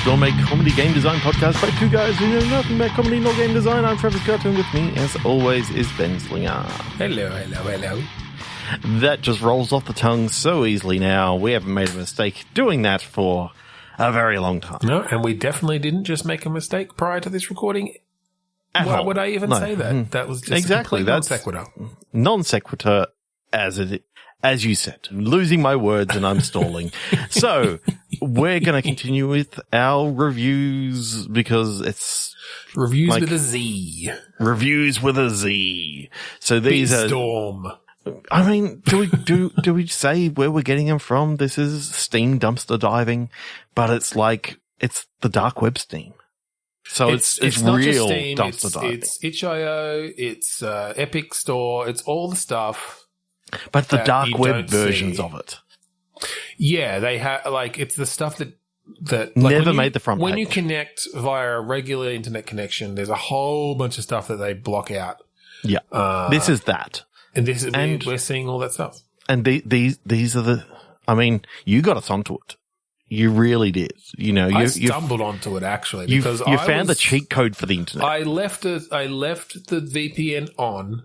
Nor Make Comedy Game Design podcast by two guys who know nothing about comedy nor game design. I'm Travis Scott, and with me, as always, is Ben Slinger. Hello. That just rolls off the tongue so easily now. We haven't made a mistake doing that for a very long time. No, and we definitely didn't just make a mistake prior to this recording. Why would I even say that? That was just exactly non sequitur. Non sequitur, as you said. I'm losing my words and I'm stalling. So we're going to continue with our reviews because it's reviews with a Z. Reviews with a Z. So these are Storm. I mean, do we say where we're getting them from? This is Steam dumpster diving, but it's like it's the dark web Steam. So it's not real just Steam, dumpster diving. It's itch.io, it's Epic Store, it's all the stuff. But the dark web versions of it. Yeah, they have it's the stuff that like never made the front page. When you connect via a regular internet connection, there's a whole bunch of stuff that they block out. Yeah, this is that. And we're seeing all that stuff. And these are the. I mean, you got us onto it. You really did. You know, I stumbled onto it actually because you found the cheat code for the internet. I left the VPN on.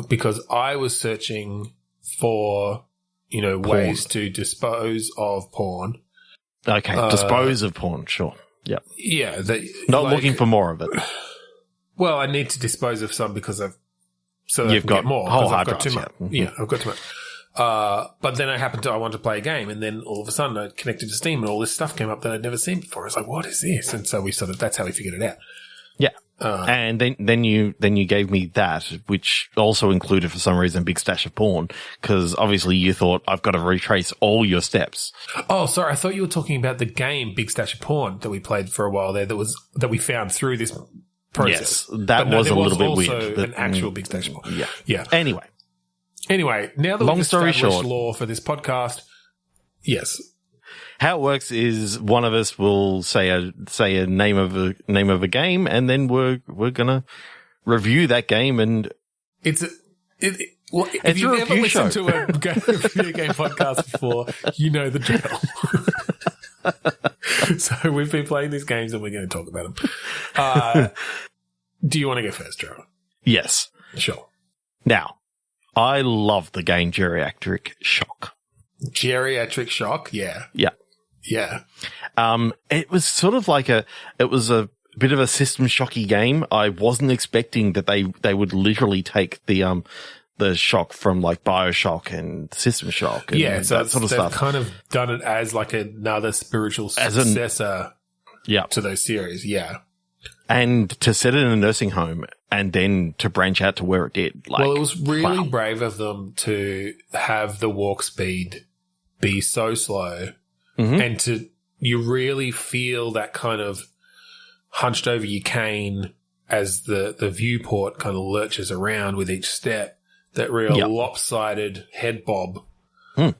Because I was searching for ways to dispose of porn. Okay, dispose of porn. Sure. Yeah. Yeah. Not looking for more of it. Well, I need to dispose of some because You've got more. Whole hard I've got drives, too much. Yeah, I've got too much. But then I wanted to play a game, and then all of a sudden I connected to Steam, and all this stuff came up that I'd never seen before. I was like, "What is this?" And so that's how we figured it out. Yeah, and then you gave me that, which also included for some reason Big Stash of Porn, because obviously you thought I've got to retrace all your steps. Oh, sorry, I thought you were talking about the game Big Stash of Porn that we played for a while there. That we found through this process. Yes, that was a little bit also weird. An actual Big Stash of Porn. Yeah. Anyway, now that we've established law for this podcast, yes. How it works is one of us will say a name of a game, and then we're gonna review that game. And if you've ever listened to a video game podcast before, you know the drill. So we've been playing these games, and we're going to talk about them. Do you want to go first, Trevor? Yes, sure. Now, I love the game Geriatric Shock. Geriatric Shock, yeah. It was sort of like it was a bit of a System Shocky game. I wasn't expecting that they would literally take the shock from like BioShock and System Shock and so that sort of stuff. They've kind of done it as like another spiritual successor to those series, and to set it in a nursing home and then to branch out to where it did. It was really brave of them to have the walk speed be so slow. Mm-hmm. And you really feel that kind of hunched over your cane as the viewport kind of lurches around with each step, that real lopsided head bob. But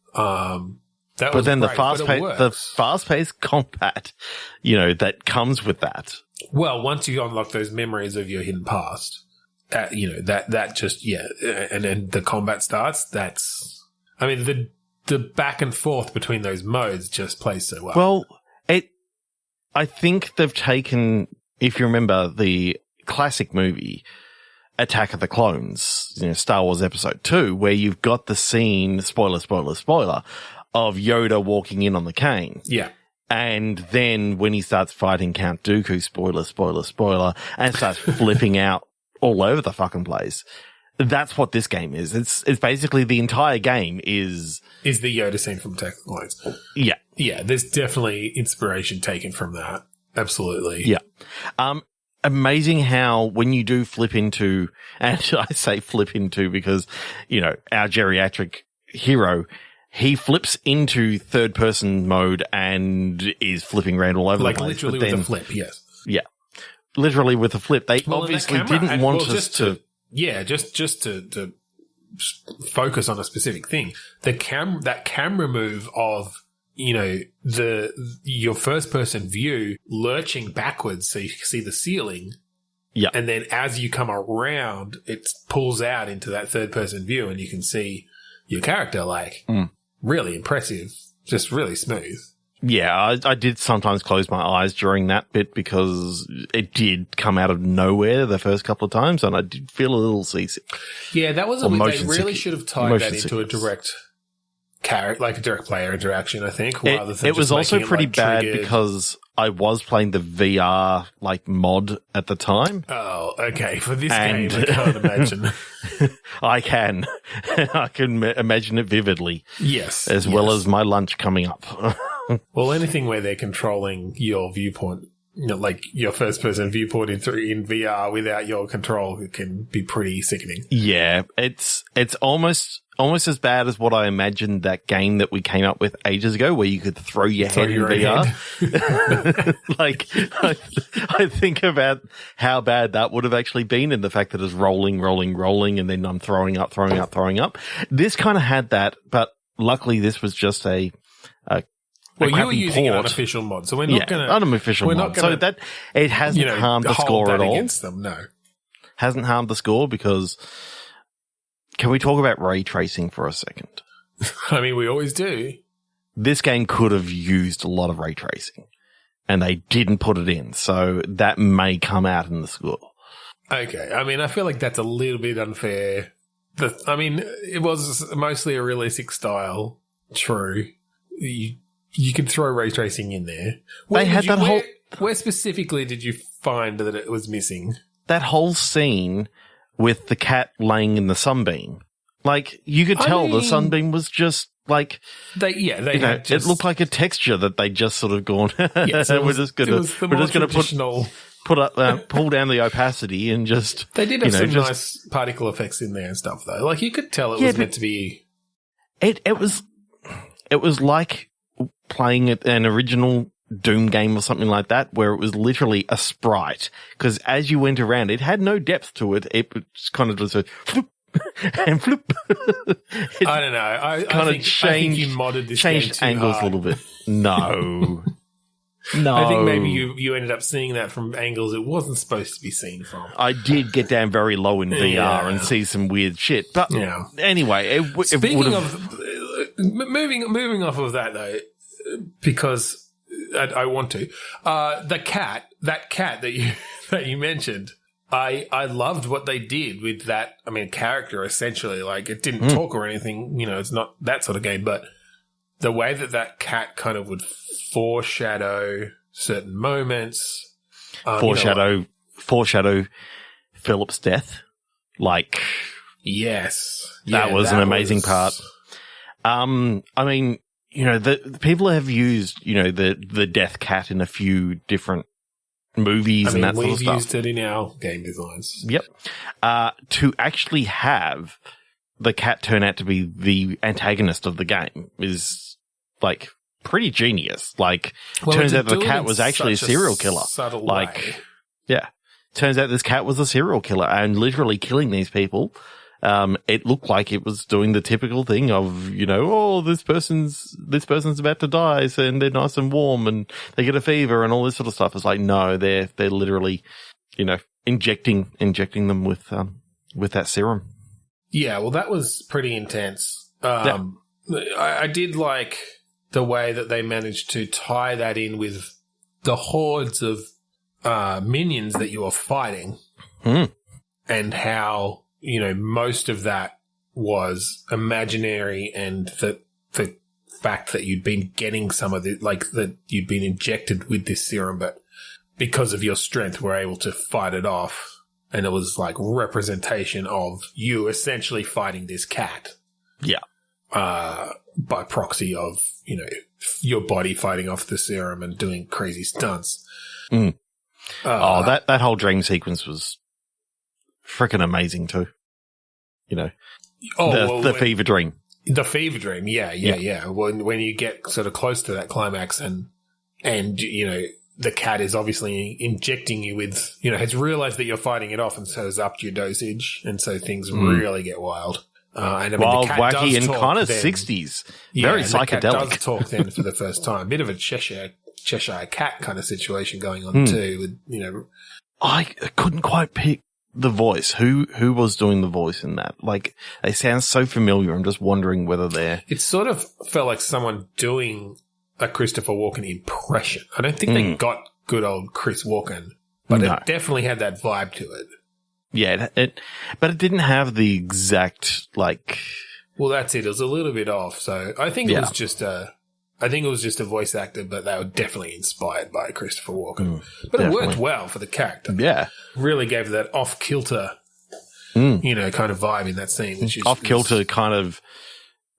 then the fast-paced combat, that comes with that. Well, once you unlock those memories of your hidden past, and then the combat starts, the back and forth between those modes just plays so well. Well, I think they've taken, if you remember the classic movie, Attack of the Clones, Star Wars Episode 2, where you've got the scene, spoiler, of Yoda walking in on the cane. Yeah. And then when he starts fighting Count Dooku, spoiler, and starts flipping out all over the fucking place. That's what this game is. It's basically the entire game is the Yoda scene from Attack of the Clones. Yeah. Yeah, there's definitely inspiration taken from that. Absolutely. Yeah. Amazing how when you do flip into, and I say flip into because, our geriatric hero, he flips into third person mode and is flipping around all over the place. Like literally with a flip, yes. Yeah. Literally with a flip. They obviously didn't want us to... Yeah, just to focus on a specific thing. That camera move of your first person view lurching backwards so you can see the ceiling. Yeah. And then as you come around, it pulls out into that third person view and you can see your character really impressive, just really smooth. Yeah, I did sometimes close my eyes during that bit because it did come out of nowhere the first couple of times, and I did feel a little seasick. Yeah, that was they really should have tied that into a direct like a direct player interaction, I think. Rather than it was also pretty bad triggered. Because I was playing the VR mod at the time. Oh, okay. For this game, I can't imagine. I can. I can imagine it vividly. Yes. As well as my lunch coming up. Well, anything where they're controlling your viewpoint, like your first-person viewport in VR without your control, it can be pretty sickening. Yeah, it's almost as bad as what I imagined that game that we came up with ages ago, where you could throw your head in VR. Like, I think about how bad that would have actually been, and the fact that it's rolling, and then I'm throwing up. This kind of had that, but luckily this was just a well, you were using port. An unofficial mod, so we're not going to... unofficial mod. So that it hasn't harmed the score at all. Against them, no. Hasn't harmed the score because... Can we talk about ray tracing for a second? I mean, we always do. This game could have used a lot of ray tracing, and they didn't put it in, so that may come out in the score. Okay. I mean, I feel like that's a little bit unfair. I mean, it was mostly a realistic style. True. You could throw ray tracing in there. Where specifically did you find that it was missing? That whole scene with the cat laying in the sunbeam. Like, you could tell the sunbeam was just like... it looked like a texture that they just sort of gone, we're just going to pull down the opacity and just... They did have some nice particle effects in there and stuff, though. Like, you could tell it was meant to be... It was like playing an original Doom game or something like that, where it was literally a sprite. Because as you went around, it had no depth to it. It was kind of just a floop and floop. I don't know. I think you modded this game changed angles a little bit. No. I think maybe you ended up seeing that from angles it wasn't supposed to be seen from. I did get down very low in VR and see some weird shit. But anyway, speaking of moving off of that though, because I want to. That cat that you mentioned, I loved what they did with that. I mean, character essentially. Like, it didn't talk or anything. It's not that sort of game. But the way that cat kind of would foreshadow certain moments, foreshadow Philip's death. Like, yes, that was an amazing part. I mean. The people have used, the death cat in a few different movies and that sort of stuff. We've used it in our game designs. Yep. To actually have the cat turn out to be the antagonist of the game is, like, pretty genius. Like, turns out the cat was actually a serial killer. Subtle like, way. Yeah. Turns out this cat was a serial killer and literally killing these people. It looked like it was doing the typical thing of, this person's about to die, so, and they're nice and warm and they get a fever and all this sort of stuff. It's like, no, they're literally, injecting them with that serum. Yeah, well, that was pretty intense. I did like the way that they managed to tie that in with the hordes of minions that you were fighting and how, most of that was imaginary, and the fact that you'd been getting some of it, like that you'd been injected with this serum, but because of your strength were able to fight it off. And it was like representation of you essentially fighting this cat. Yeah. By proxy of, your body fighting off the serum and doing crazy stunts. That whole dream sequence was freaking amazing too. The fever dream. The fever dream, yeah. When you get sort of close to that climax and the cat is obviously injecting you with, has realized that you're fighting it off and so has upped your dosage, and so things really get wild. And I mean, wild, the cat wacky, does and talk kind of then. 60s. Yeah, very and psychedelic. The cat does talk then for the first time. Bit of a Cheshire cat kind of situation going on too. With, I couldn't quite pick the voice. Who was doing the voice in that? Like, they sound so familiar. I'm just wondering whether they're... It sort of felt like someone doing a Christopher Walken impression. I don't think they got good old Chris Walken, but it definitely had that vibe to it. Yeah, but it didn't have the exact, like... Well, that's it. It was a little bit off. So I think it was just a voice actor, but they were definitely inspired by Christopher Walken. But it worked well for the character. Yeah. Really gave that off-kilter, kind of vibe in that scene. Which is off-kilter kind of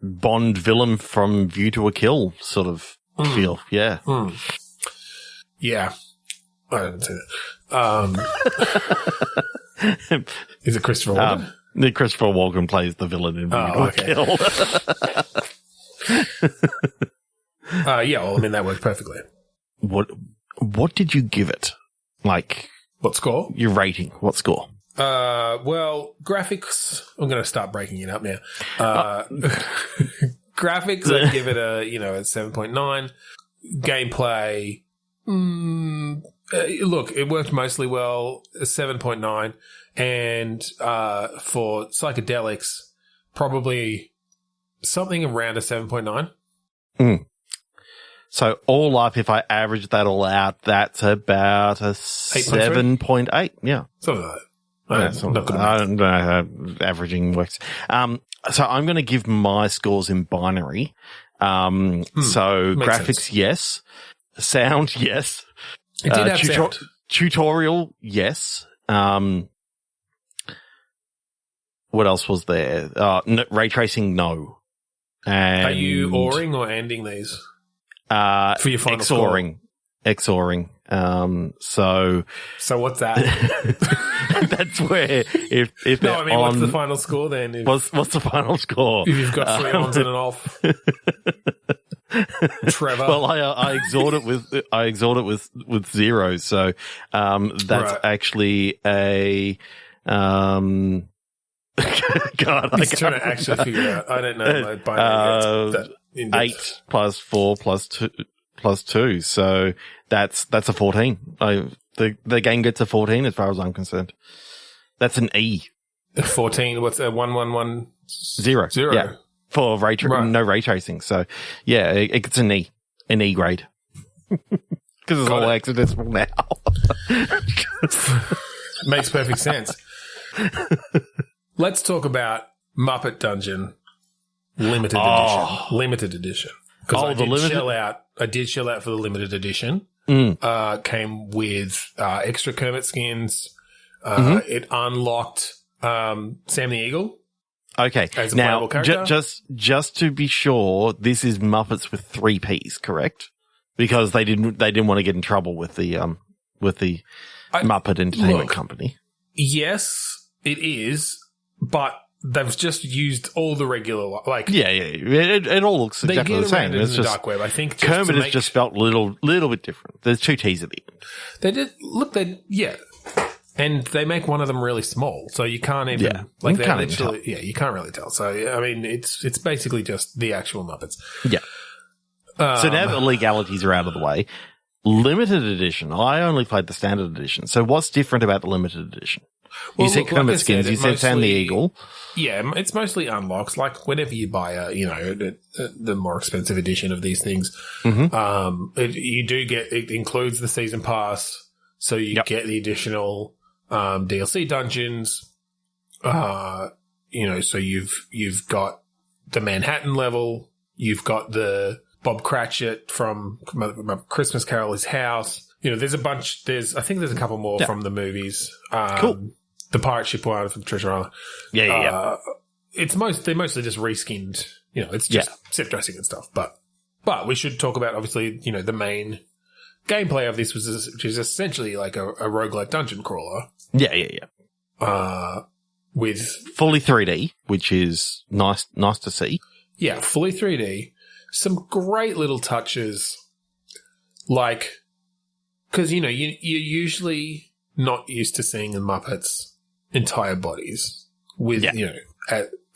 Bond villain from View to a Kill sort of feel. Yeah. Yeah. I didn't say that. Is it Christopher Walken? Christopher Walken plays the villain in View to a Kill. Yeah, well, I mean, that worked perfectly. What did you give it? Like, what score? Your rating. What score? Well, graphics, I'm going to start breaking it up now. Graphics, I'd give it a 7.9. Gameplay, look, it worked mostly well, a 7.9. And for psychedelics, probably something around a 7.9. So all up, if I average that all out, that's about a 7.8. Yeah. Something like that. I don't know how averaging works. So I'm going to give my scores in binary. So graphics, sense. Yes. Sound, yes. It did have sound. Tutorial, yes. What else was there? Ray tracing, no. And are you ORing or ending these? For your final XORing. XORing. So what's that? That's where if no, I mean, what's the final score then? What's the final score? If you've got 3 ons and an off. Trevor. Well, I exhort it with 0. So that's actually a God, I'm trying to actually figure it out. I don't know my binary. 8 plus 4 plus 2. So that's a 14. The game gets a 14 as far as I'm concerned. That's an E. 14. What's a 111? 0. Yeah. For no ray tracing. So yeah, it gets an E grade. Because it's all hexadecimal now. Makes perfect sense. Let's talk about Muppet Dungeon Limited Edition. Because I did shell out for the limited edition. Came with extra Kermit skins. It unlocked Sam the Eagle. Okay. As a playable character. Just to be sure, this is Muppets with 3 Ps, correct? Because they didn't want to get in trouble with the Muppet Entertainment Company. Yes, it is, but they've just used all the regular, it all looks exactly the same. It's just dark web. I think Kermit is just spelt a little bit different. There's 2 T's at the end. They did and they make one of them really small, so you can't even you can't really tell. So I mean, it's basically just the actual Muppets. Yeah. So now the legalities are out of the way. Limited edition. I only played the standard edition. So what's different about the limited edition? You said Kermit skins. You said Sam the Eagle. Yeah, it's mostly unlocks. Like whenever you buy the more expensive edition of these things, you do get, it includes the season pass, so you get the additional DLC dungeons. So you've got the Manhattan level. You've got the Bob Cratchit from Christmas Carol, his house. There's a bunch. I think there's a couple more from the movies. Cool. The pirate ship one from Treasure Island. Yeah. They mostly just reskinned. It's just set dressing and stuff. But we should talk about, obviously, the main gameplay of this which is essentially like a roguelike dungeon crawler. Yeah. With fully 3D, which is nice to see. Yeah, fully 3D. Some great little touches, like, because you're usually not used to seeing the Muppets' entire bodies with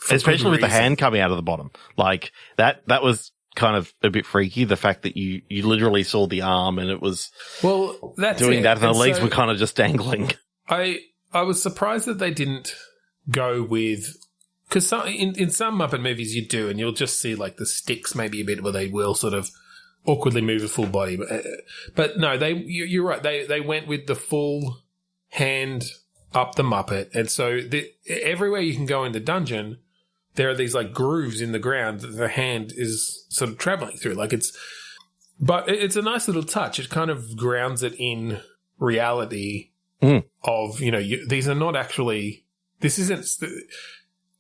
especially with the hand coming out of the bottom. Like that was kind of a bit freaky. The fact that you literally saw the arm and it was that's doing it. that, and the legs were kind of just dangling. I was surprised that they didn't go with. Because in some Muppet movies you do, and you'll just see like the sticks maybe a bit where they will sort of awkwardly move a full body. But no, you're right. They went with the full hand up the Muppet. And so everywhere you can go in the dungeon, there are these like grooves in the ground that the hand is sort of traveling through. But it's a nice little touch. It kind of grounds it in reality of, these are not actually, this isn't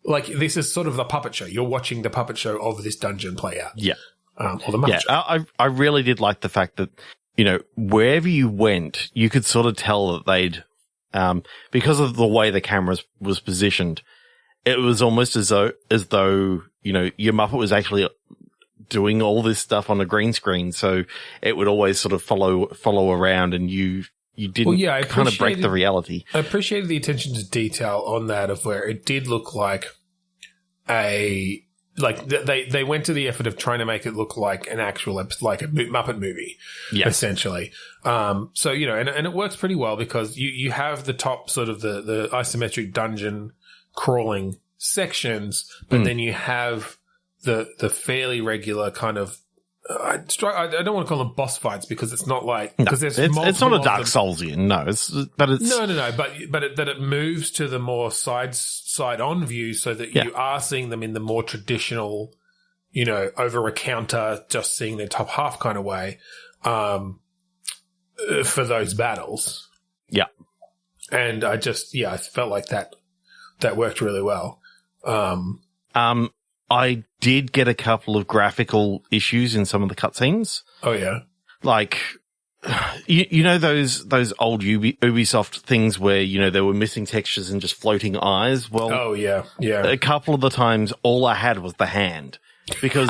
like, this is sort of the puppet show. You're watching the puppet show of this dungeon play out. Yeah. Or the Muppet show. I really did like the fact that, wherever you went, you could sort of tell that they'd, because of the way the camera was positioned, it was almost as though, your Muppet was actually doing all this stuff on a green screen. So it would always sort of follow around, and you didn't kind of break the reality. I appreciated the attention to detail on that, of where it did look like they went to the effort of trying to make it look like an actual, like a Muppet movie, essentially. So, and it works pretty well because you have the top sort of the isometric dungeon crawling sections, but then you have the fairly regular kind of, I don't want to call them boss fights because it's not like, because it's not a Dark Soulsian, no, but it's no, but that it moves to the more side on view so that you are seeing them in the more traditional, over a counter, just seeing their top half kind of way, for those battles. Yeah. And I felt like that worked really well. I did get a couple of graphical issues in some of the cutscenes. Oh yeah. Like, those old Ubisoft things where, there were missing textures and just floating eyes? Well, oh yeah. A couple of the times all I had was the hand because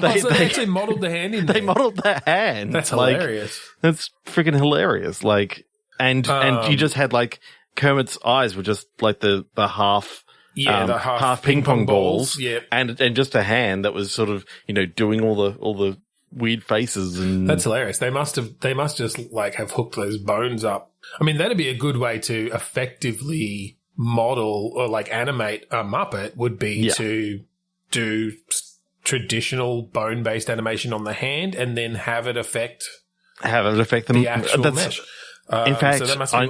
they actually modeled the hand in there. They modeled the hand. That's hilarious. That's freaking hilarious. Like, and you just had like Kermit's eyes were just like the half, the half ping pong balls, yeah, and just a hand that was sort of doing all the weird faces. And that's hilarious. They must just like have hooked those bones up. I mean, that'd be a good way to effectively model or like animate a Muppet. Would be to do traditional bone based animation on the hand and then have it affect the actual mesh. In fact,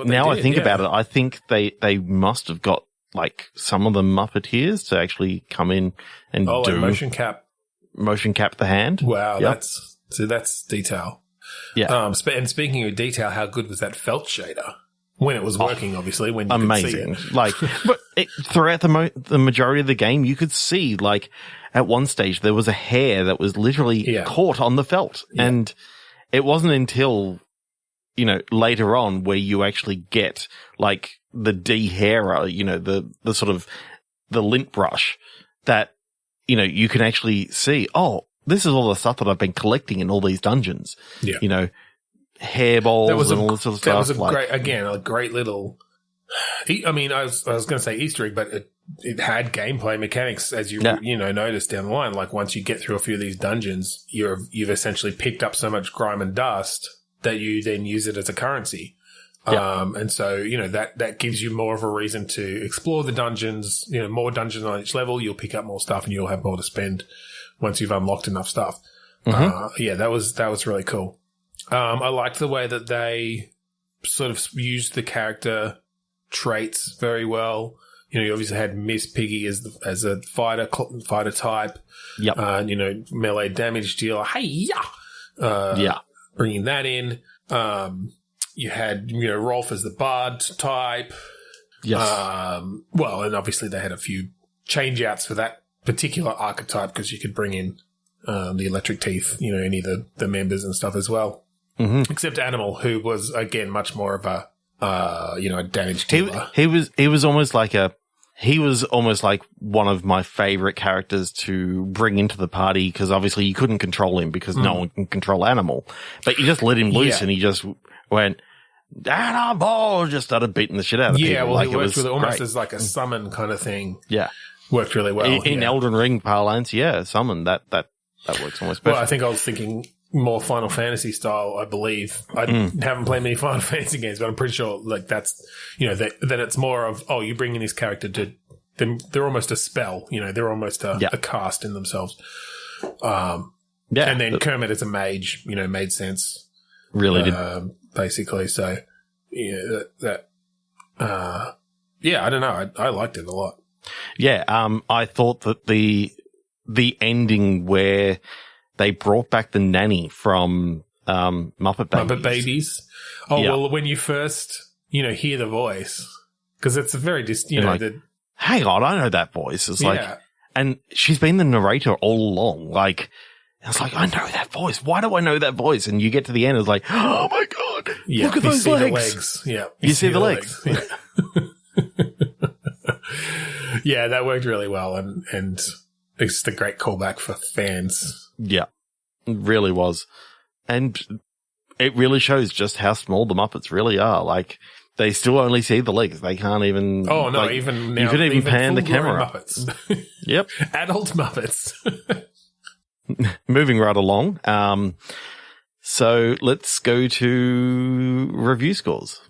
now I think about it, I think they must have got like some of the Muppeteers to actually come in and do like motion cap the hand. Wow, that's detail. Yeah. And speaking of detail, how good was that felt shader when it was working? Obviously, when you amazing. could see it. Like, but throughout the majority of the game, you could see like at one stage there was a hair that was literally caught on the felt, and it wasn't until later on where you actually get like the de-hairer, the sort of the lint brush that, you can actually see, oh, this is all the stuff that I've been collecting in all these dungeons. Yeah. Hairballs and all this sort of stuff. That was a great little, I mean, I was going to say Easter egg, but it had gameplay mechanics as you noticed down the line. Like once you get through a few of these dungeons, you've essentially picked up so much grime and dust that you then use it as a currency. And so, that gives you more of a reason to explore the dungeons, more dungeons on each level. You'll pick up more stuff and you'll have more to spend once you've unlocked enough stuff. Mm-hmm. That was really cool. I liked the way that they sort of used the character traits very well. You obviously had Miss Piggy as a fighter type. Yep. Melee damage dealer. Bringing that in. You had, Rolf as the bard type. Yes. Well, and obviously they had a few change outs for that particular archetype because you could bring in the electric teeth, any of the members and stuff as well. Mm-hmm. Except Animal, who was, again, much more of a, a damage dealer. He was almost like one of my favorite characters to bring into the party because obviously you couldn't control him because no one can control Animal. But you just let him loose and he just went, Animal, just started beating the shit out of people. Yeah, well, like, he worked with it almost great. as like a summon kind of thing. Yeah. Worked really well. In Elden Ring parlance, summon, that works almost perfect. Well, I think I was thinking more Final Fantasy style, I believe. I haven't played many Final Fantasy games, but I'm pretty sure like that's, that it's more of, you bring in this character to, they're almost a spell, they're almost a cast in themselves. Yeah. And then Kermit as a mage, made sense. Really did. Basically. So, yeah, I don't know. I liked it a lot. Yeah. I thought that the ending where they brought back the nanny from Muppet Babies. Muppet Babies. Oh, yeah. Well, when you first, hear the voice, because it's a very, hang on, I know that voice. It's and she's been the narrator all along. Like, it's like, I know that voice. Why do I know that voice? And you get to the end, it's like, oh my God, look at those legs. Yeah. You see the legs. Yeah. Yeah, that worked really well. And it's just a great callback for fans. Yeah, it really was. And it really shows just how small the Muppets really are. Like, they still only see the legs. They can't even. Oh, no, even now. You could even pan the camera. Muppets. Yep. Adult Muppets. Moving right along. So let's go to review scores.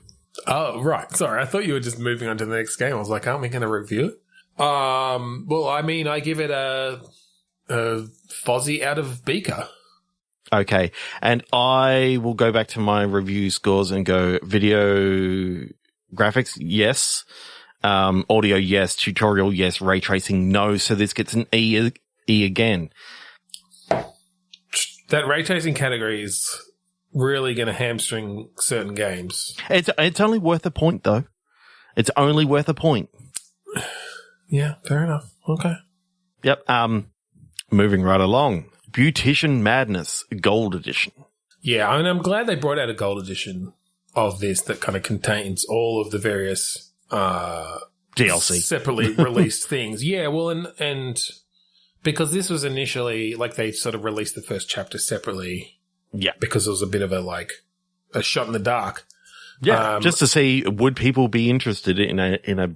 Oh, right. Sorry. I thought you were just moving on to the next game. I was like, aren't we going to review it? Well, I mean, I give it a Fozzie out of Beaker. Okay. And I will go back to my review scores and go video graphics, yes. Audio, yes. Tutorial, yes. Ray tracing, no. So this gets an E again. That ray tracing category is really going to hamstring certain games. It's only worth a point, though. It's only worth a point. Yeah, fair enough. Okay. Yep. Moving right along. Beautician Madness Gold Edition. Yeah, I mean, I'm glad they brought out a gold edition of this that kind of contains all of the various DLC separately released things. Yeah, well, and because this was initially like they sort of released the first chapter separately. Yeah, because it was a bit of a shot in the dark. Yeah, just to see would people be interested in a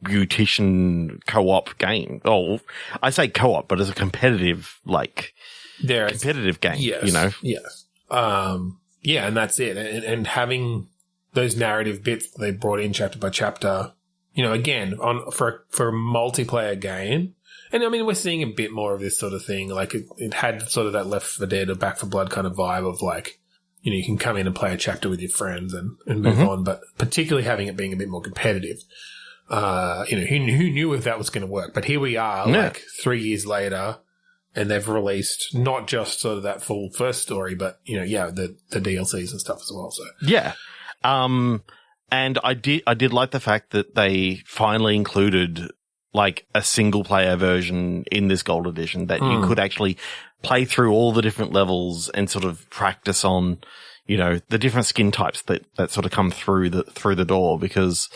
beautician co-op game. Oh, I say co-op, but as a competitive, competitive game, yes, Yes. Yeah, and that's it. And having those narrative bits that they brought in chapter by chapter, again, for a multiplayer game. And I mean, we're seeing a bit more of this sort of thing. Like it had sort of that Left 4 Dead or Back 4 Blood kind of vibe of you can come in and play a chapter with your friends and move on, but particularly having it being a bit more competitive. Who knew if that was going to work? But here we are, 3 years later, and they've released not just sort of that full first story, but the DLCs and stuff as well. So yeah, and I did like the fact that they finally included a single player version in this gold edition that you could actually play through all the different levels and sort of practice on, the different skin types that sort of come through the door because,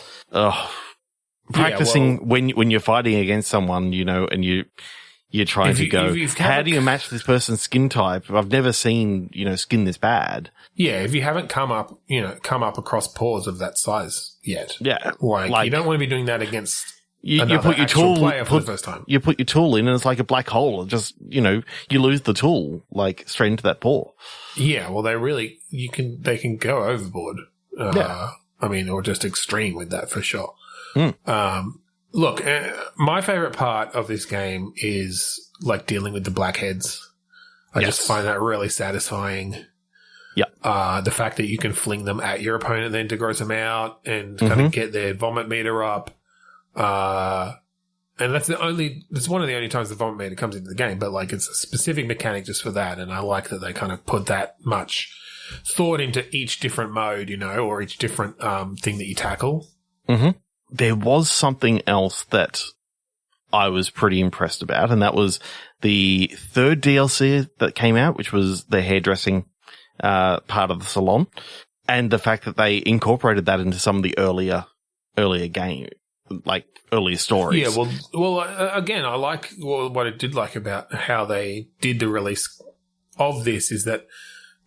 practicing when you're fighting against someone, and you're trying to go, how do you match this person's skin type? I've never seen, skin this bad. Yeah. If you haven't come up across paws of that size yet. Yeah. You don't want to be doing that against you put your tool for the first time. You put your tool in and it's like a black hole. It just, you lose the tool straight into that paw. Yeah. Well, they can go overboard. Or just extreme with that for sure. Look, my favorite part of this game is dealing with the blackheads. I just find that really satisfying. Yeah. The fact that you can fling them at your opponent then to gross them out and kind of get their vomit meter up. And that's one of the only times the vomit meter comes into the game, but it's a specific mechanic just for that. And I like that they kind of put that much thought into each different mode, or each different, thing that you tackle. Mm-hmm. There was something else that I was pretty impressed about, and that was the third DLC that came out, which was the hairdressing part of the salon, and the fact that they incorporated that into some of the earlier game, earlier stories. Yeah, well, again, I like what I did like about how they did the release of this is that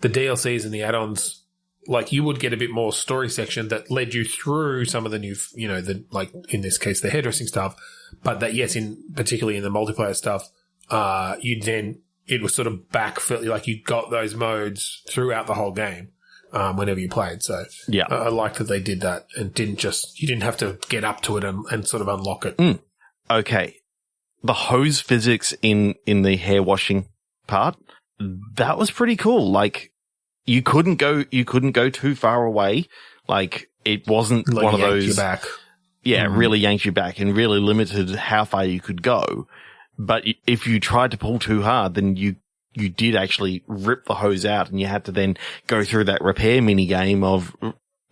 the DLCs and the add-ons. You would get a bit more story section that led you through some of the new, in this case, the hairdressing stuff. But that, yes, particularly in the multiplayer stuff, it was sort of backfill, you got those modes throughout the whole game, whenever you played. So, yeah, I liked that they did that and you didn't have to get up to it and sort of unlock it. Okay. The hose physics in the hair washing part, that was pretty cool. Like, you couldn't go too far away. Like, it wasn't like one of those. You back. Yeah, really yanked you back and really limited how far you could go. But if you tried to pull too hard, then you did actually rip the hose out, and you had to then go through that repair mini game of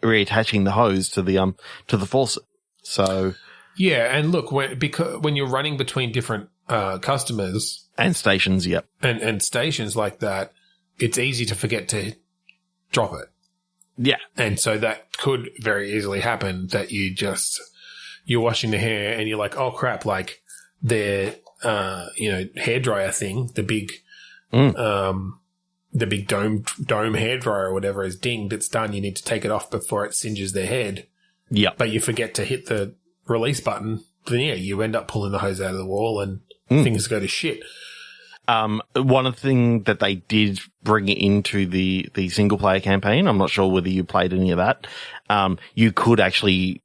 reattaching the hose to the faucet. So yeah, and look, when you're running between different customers and stations, yep, and stations like that, it's easy to forget to drop it. Yeah, and so that could very easily happen that you're washing the hair and you're like, oh crap, like their hairdryer thing, the big dome hairdryer or whatever is dinged, it's done, you need to take it off before it singes their head. Yeah. But you forget to hit the release button, then you end up pulling the hose out of the wall and things go to shit. One of the things that they did bring into the single player campaign, I'm not sure whether you played any of that. You could actually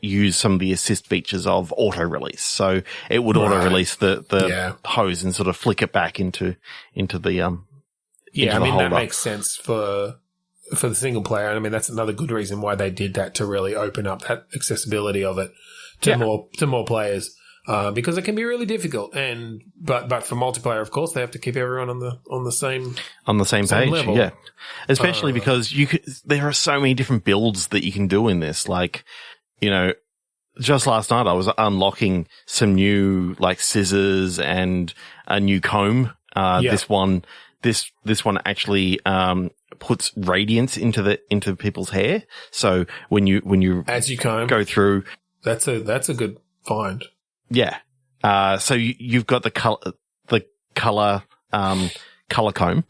use some of the assist features of auto release. So it would auto release the hose and sort of flick it back into the yeah, I mean, that makes sense for the single player. And I mean, that's another good reason why they did that, to really open up that accessibility of it to more players. Because it can be really difficult, but for multiplayer, of course, they have to keep everyone on the same page level. Yeah, especially because there are so many different builds that you can do in this. Like, just last night I was unlocking some new like scissors and a new comb. This one actually puts radiance into people's hair. So when you as you comb go through, that's a good find. Yeah. So you've got the color comb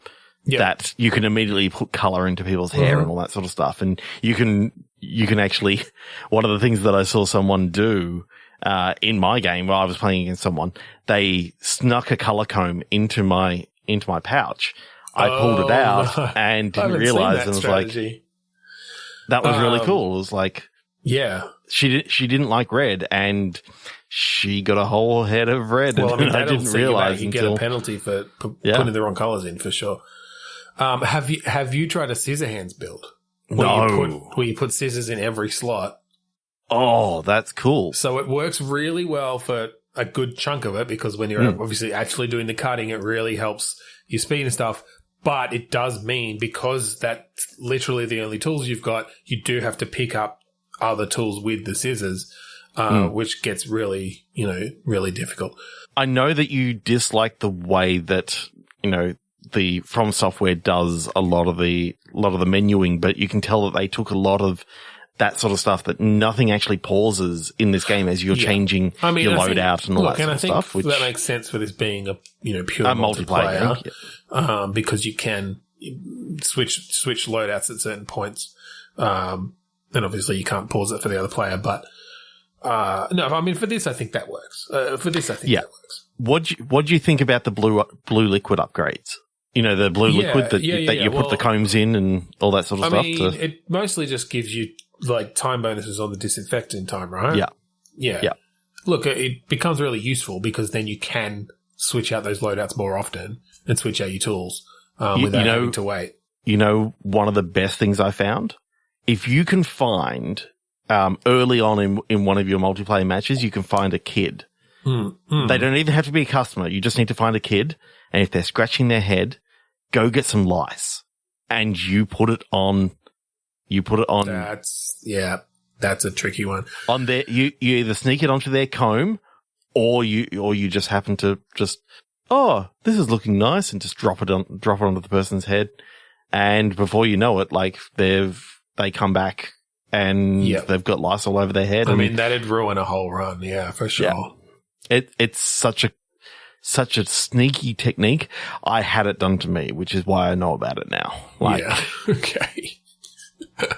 that you can immediately put color into people's hair and all that sort of stuff. And you can actually, one of the things that I saw someone do, in my game where I was playing against someone, they snuck a color comb into my pouch. I pulled it out and didn't realize, and was like, that was really cool. It was like, yeah, she didn't like red, and she got a whole head of red. Well, and I didn't realize you until get a penalty for putting the wrong colors in, for sure. Have you tried a scissor hands build? Where you put scissors in every slot. Oh, that's cool. So it works really well for a good chunk of it, because when you're obviously actually doing the cutting, it really helps your speed and stuff. But it does mean, because that's literally the only tools you've got, you do have to pick up other tools with the scissors, which gets really, really difficult. I know that you dislike the way that, the From Software does a lot of the menuing, but you can tell that they took a lot of that sort of stuff, that nothing actually pauses in this game as you're changing your loadout and all that sort of stuff. Which that makes sense for this being a pure multiplayer game, because you can switch loadouts at certain points, and obviously you can't pause it for the other player. But no, I mean, for this I think that works. That works. What do you think about the blue liquid upgrades? The blue liquid that you put the combs in and all that sort of stuff. I mean, it mostly just gives you like time bonuses on the disinfecting time, right? Yeah. Look, it becomes really useful, because then you can switch out those loadouts more often and switch out your tools without having to wait. One of the best things I found, if you can find early on in one of your multiplayer matches, you can find a kid. They don't even have to be a customer. You just need to find a kid, and if they're scratching their head, go get some lice, and you put it on. That's a tricky one. On their, you either sneak it onto their comb, or you just happen to just, this is looking nice, and just drop it onto the person's head, and before you know it, like they come back and they've got lice all over their head. I mean, that'd ruin a whole run. Yeah, for sure. Yeah. It's such a sneaky technique. I had it done to me, which is why I know about it now. Okay.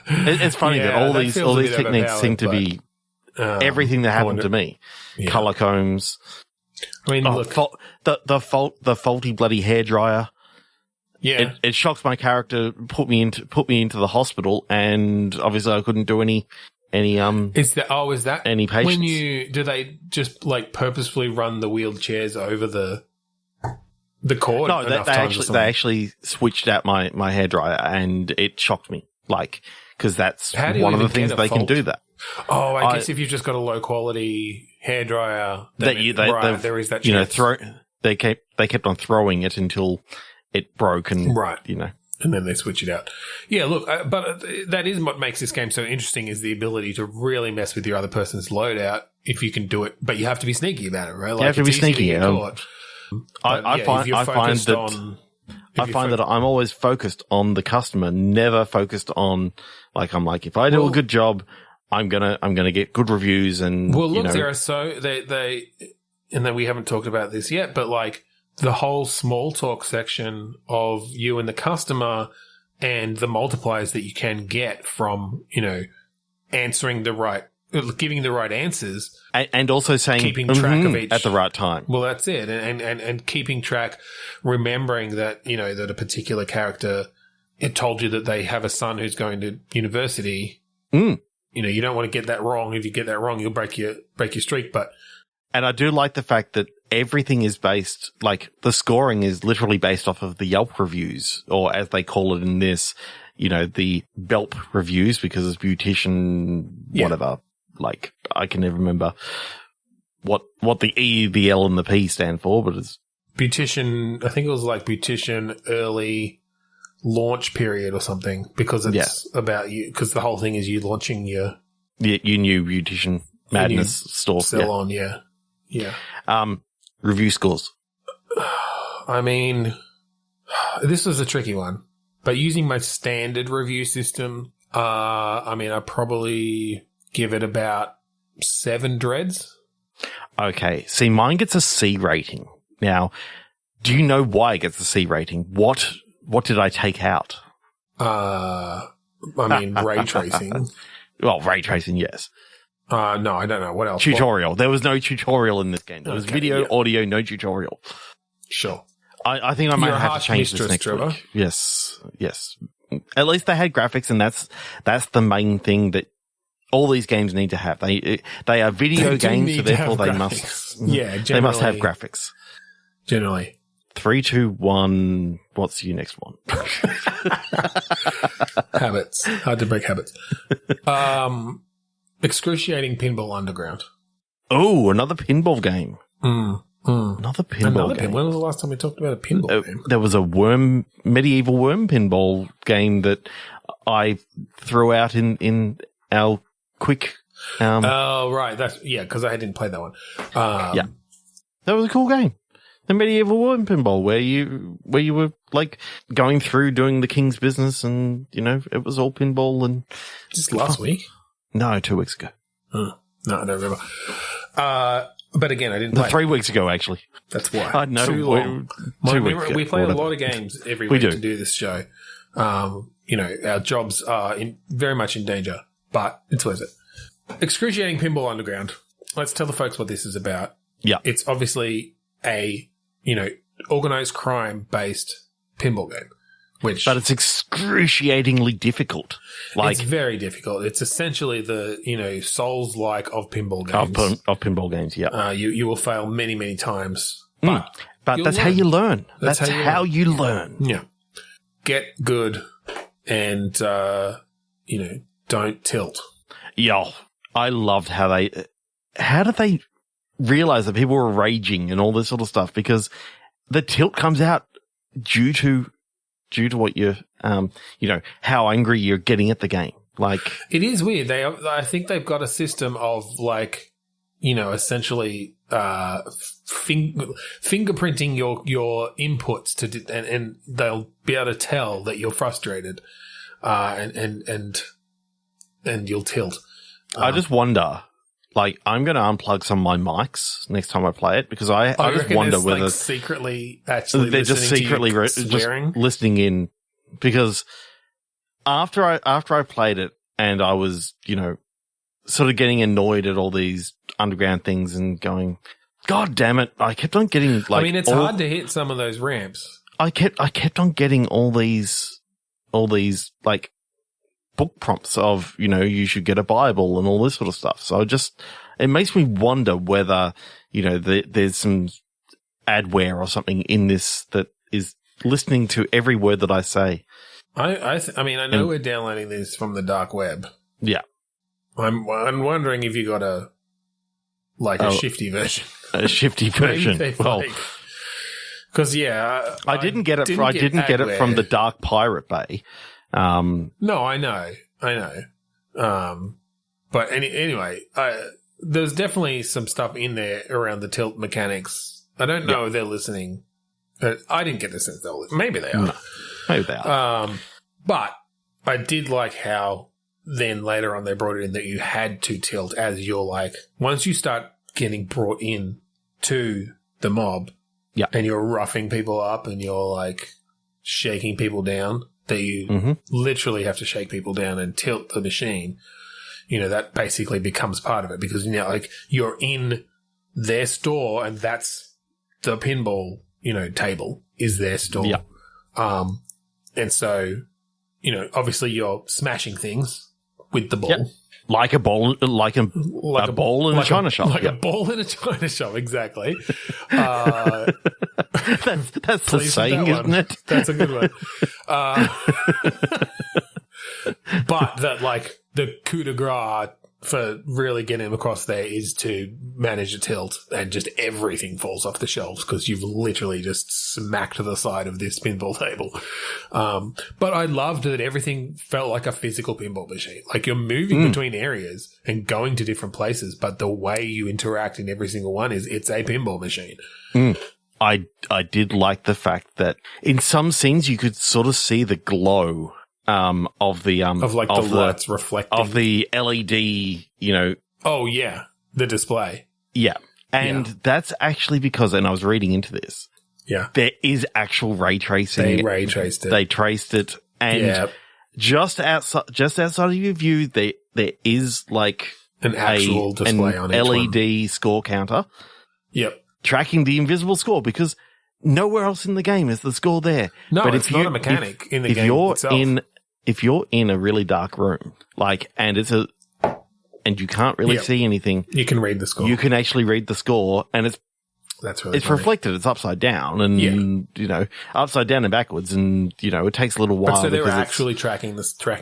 It's funny that all these techniques seem to be everything that happened to me. Yeah. Color combs. I mean, look, the faulty bloody hairdryer. Yeah, it shocks my character. Put me into the hospital, and obviously I couldn't do any. Is that any patients? Do they just like purposefully run the wheelchairs over the the cord. No, they actually switched out my hairdryer, and it shocked me. Like, because that's one of the things they can do that. Oh, I guess if you've just got a low quality hairdryer, there is that chance. They kept on throwing it until it broke, and and then they switch it out. Yeah, look, but that is what makes this game so interesting, is the ability to really mess with your other person's loadout if you can do it, but you have to be sneaky about it, right? Like, you have to be sneaky. I find that I'm always focused on the customer, never focused on, like, I'm like, if I do a good job, I'm gonna get good reviews. And well, look, there are they and then we haven't talked about this yet, but like the whole small talk section of you and the customer and the multipliers that you can get from, answering giving the right answers. And also saying, keeping track of each at the right time. Well, that's it. And keeping track, remembering that, that a particular character, it told you that they have a son who's going to university. You don't want to get that wrong. If you get that wrong, you'll break your streak. And I do like the fact that everything is based, like, the scoring is literally based off of the Yelp reviews, or as they call it in this, the Belp reviews, because it's beautician, whatever. Like, I can never remember what the E, the L, and the P stand for, but it's beautician. I think it was like beautician early launch period or something, because it's about you, because the whole thing is you launching your new beautician madness store salon. Review scores. I mean, this was a tricky one, but using my standard review system, I probably give it about 7 dreads. Okay. See, mine gets a C rating. Now, do you know why it gets a C rating? What did I take out? Ray tracing. Well, ray tracing, yes. No, I don't know. What else? Tutorial. There was no tutorial in this game. There was video, audio, no tutorial. Sure. I think I might have to change this next week. Yes. At least they had graphics, and that's the main thing that all these games need to have. They are video games, so therefore they must. Yeah, they must have graphics. Generally. 3, 2, 1. What's your next one? Habits. Hard to break habits. Excruciating Pinball Underground. Oh, another pinball game. Another pinball game. When was the last time we talked about a pinball game? There was a medieval worm pinball game that I threw out in our quick. Oh, right. Because I didn't play that one. Yeah. That was a cool game. The medieval worm pinball, where you were like going through doing the king's business, and it was all pinball. And just last week? No, 2 weeks ago. No, I don't remember. But again, I didn't play. 3 weeks ago, actually. That's why. I know. Too long. We play a lot of games every week to do this show. Our jobs are very much in danger, but it's worth it. Excruciating Pinball Underground. Let's tell the folks what this is about. Yeah. It's obviously a, organized crime-based pinball game. But it's excruciatingly difficult. It's very difficult. It's essentially the, Souls-like of pinball games. Of pinball games, yeah. You will fail many, many times. But that's how you learn. That's how you learn. Yeah. Get good and, don't tilt. Yo, I loved how did they realize that people were raging and all this sort of stuff? Because the tilt comes out due to what you're, how angry you're getting at the game. Like, it is weird. I think they've got a system of essentially, fingerprinting your inputs and they'll be able to tell that you're frustrated, and you'll tilt. I just wonder, I'm going to unplug some of my mics next time I play it, because I just wonder whether secretly actually they're just secretly listening in, because after I played it and I was, sort of getting annoyed at all these underground things and going, God damn it. I kept on getting it's hard to hit some of those ramps. I kept on getting all these book prompts of, you should get a Bible and all this sort of stuff. So it makes me wonder whether, there's some adware or something in this that is listening to every word that I say. I mean, I know we're downloading this from the dark web. Yeah. I'm wondering if you got a shifty version. A shifty version. Well, because I didn't get it. I didn't get it from the Dark Pirate Bay. No, I know. But anyway, there's definitely some stuff in there around the tilt mechanics. I don't know if they're listening. I didn't get the sense they're listening. Maybe they are. No, maybe they are. But I did like how then later on they brought it in that you had to tilt as you're like, once you start getting brought in to the mob and you're roughing people up and you're like shaking people down, that you literally have to shake people down and tilt the machine, that basically becomes part of it because, like you're in their store and that's the pinball, table is their store. Yeah. And so, obviously you're smashing things with the ball. Yep. Like a ball, like a ball in a china shop. Like a ball in a china shop, exactly. That's the saying, isn't it? That's a good one. But that, like, the coup de grace for really getting them across there is to manage a tilt and just everything falls off the shelves because you've literally just smacked the side of this pinball table. But I loved that everything felt like a physical pinball machine. Like you're moving between areas and going to different places, but the way you interact in every single one is it's a pinball machine. I did like the fact that in some scenes you could sort of see the glow of the lights reflecting of the LED, Oh yeah, the display. Yeah, and that's actually because, and I was reading into this. Yeah, there is actual ray tracing. They ray traced it. They traced it, and just outside of your view, there is like an actual display on each LED one. Score counter. Yep, tracking the invisible score because nowhere else in the game is the score there. No, but it's not a mechanic in the game itself. If you're in a really dark room, and you can't really see anything, you can read the score. You can actually read the score, and it's reflected. It's upside down, and upside down and backwards, and it takes a little while. But so they're actually tracking the score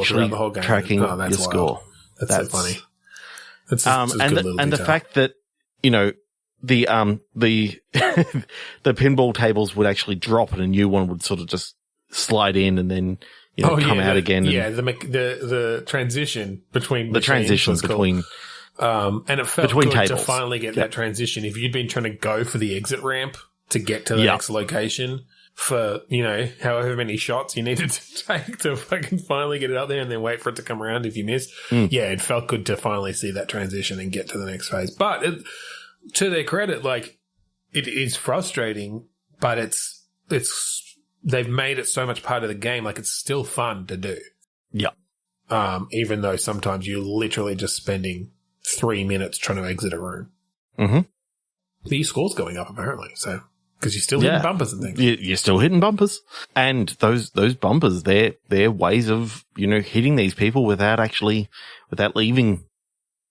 throughout the whole game. Tracking your score. That's so funny. That's and the fact that the the pinball tables would actually drop, and a new one would sort of just slide in and then come out again. The transition between and it felt good tables. To finally get that transition. If you'd been trying to go for the exit ramp to get to the next location for however many shots you needed to take to fucking finally get it up there and then wait for it to come around if you missed, it felt good to finally see that transition and get to the next phase. But to their credit, it is frustrating, but it's they've made it so much part of the game, it's still fun to do. Yeah. Even though sometimes you're literally just spending 3 minutes trying to exit a room. Mm-hmm. But your score's going up apparently, so because you're still hitting bumpers and things. You're still hitting bumpers, and those bumpers, they're ways of hitting these people without leaving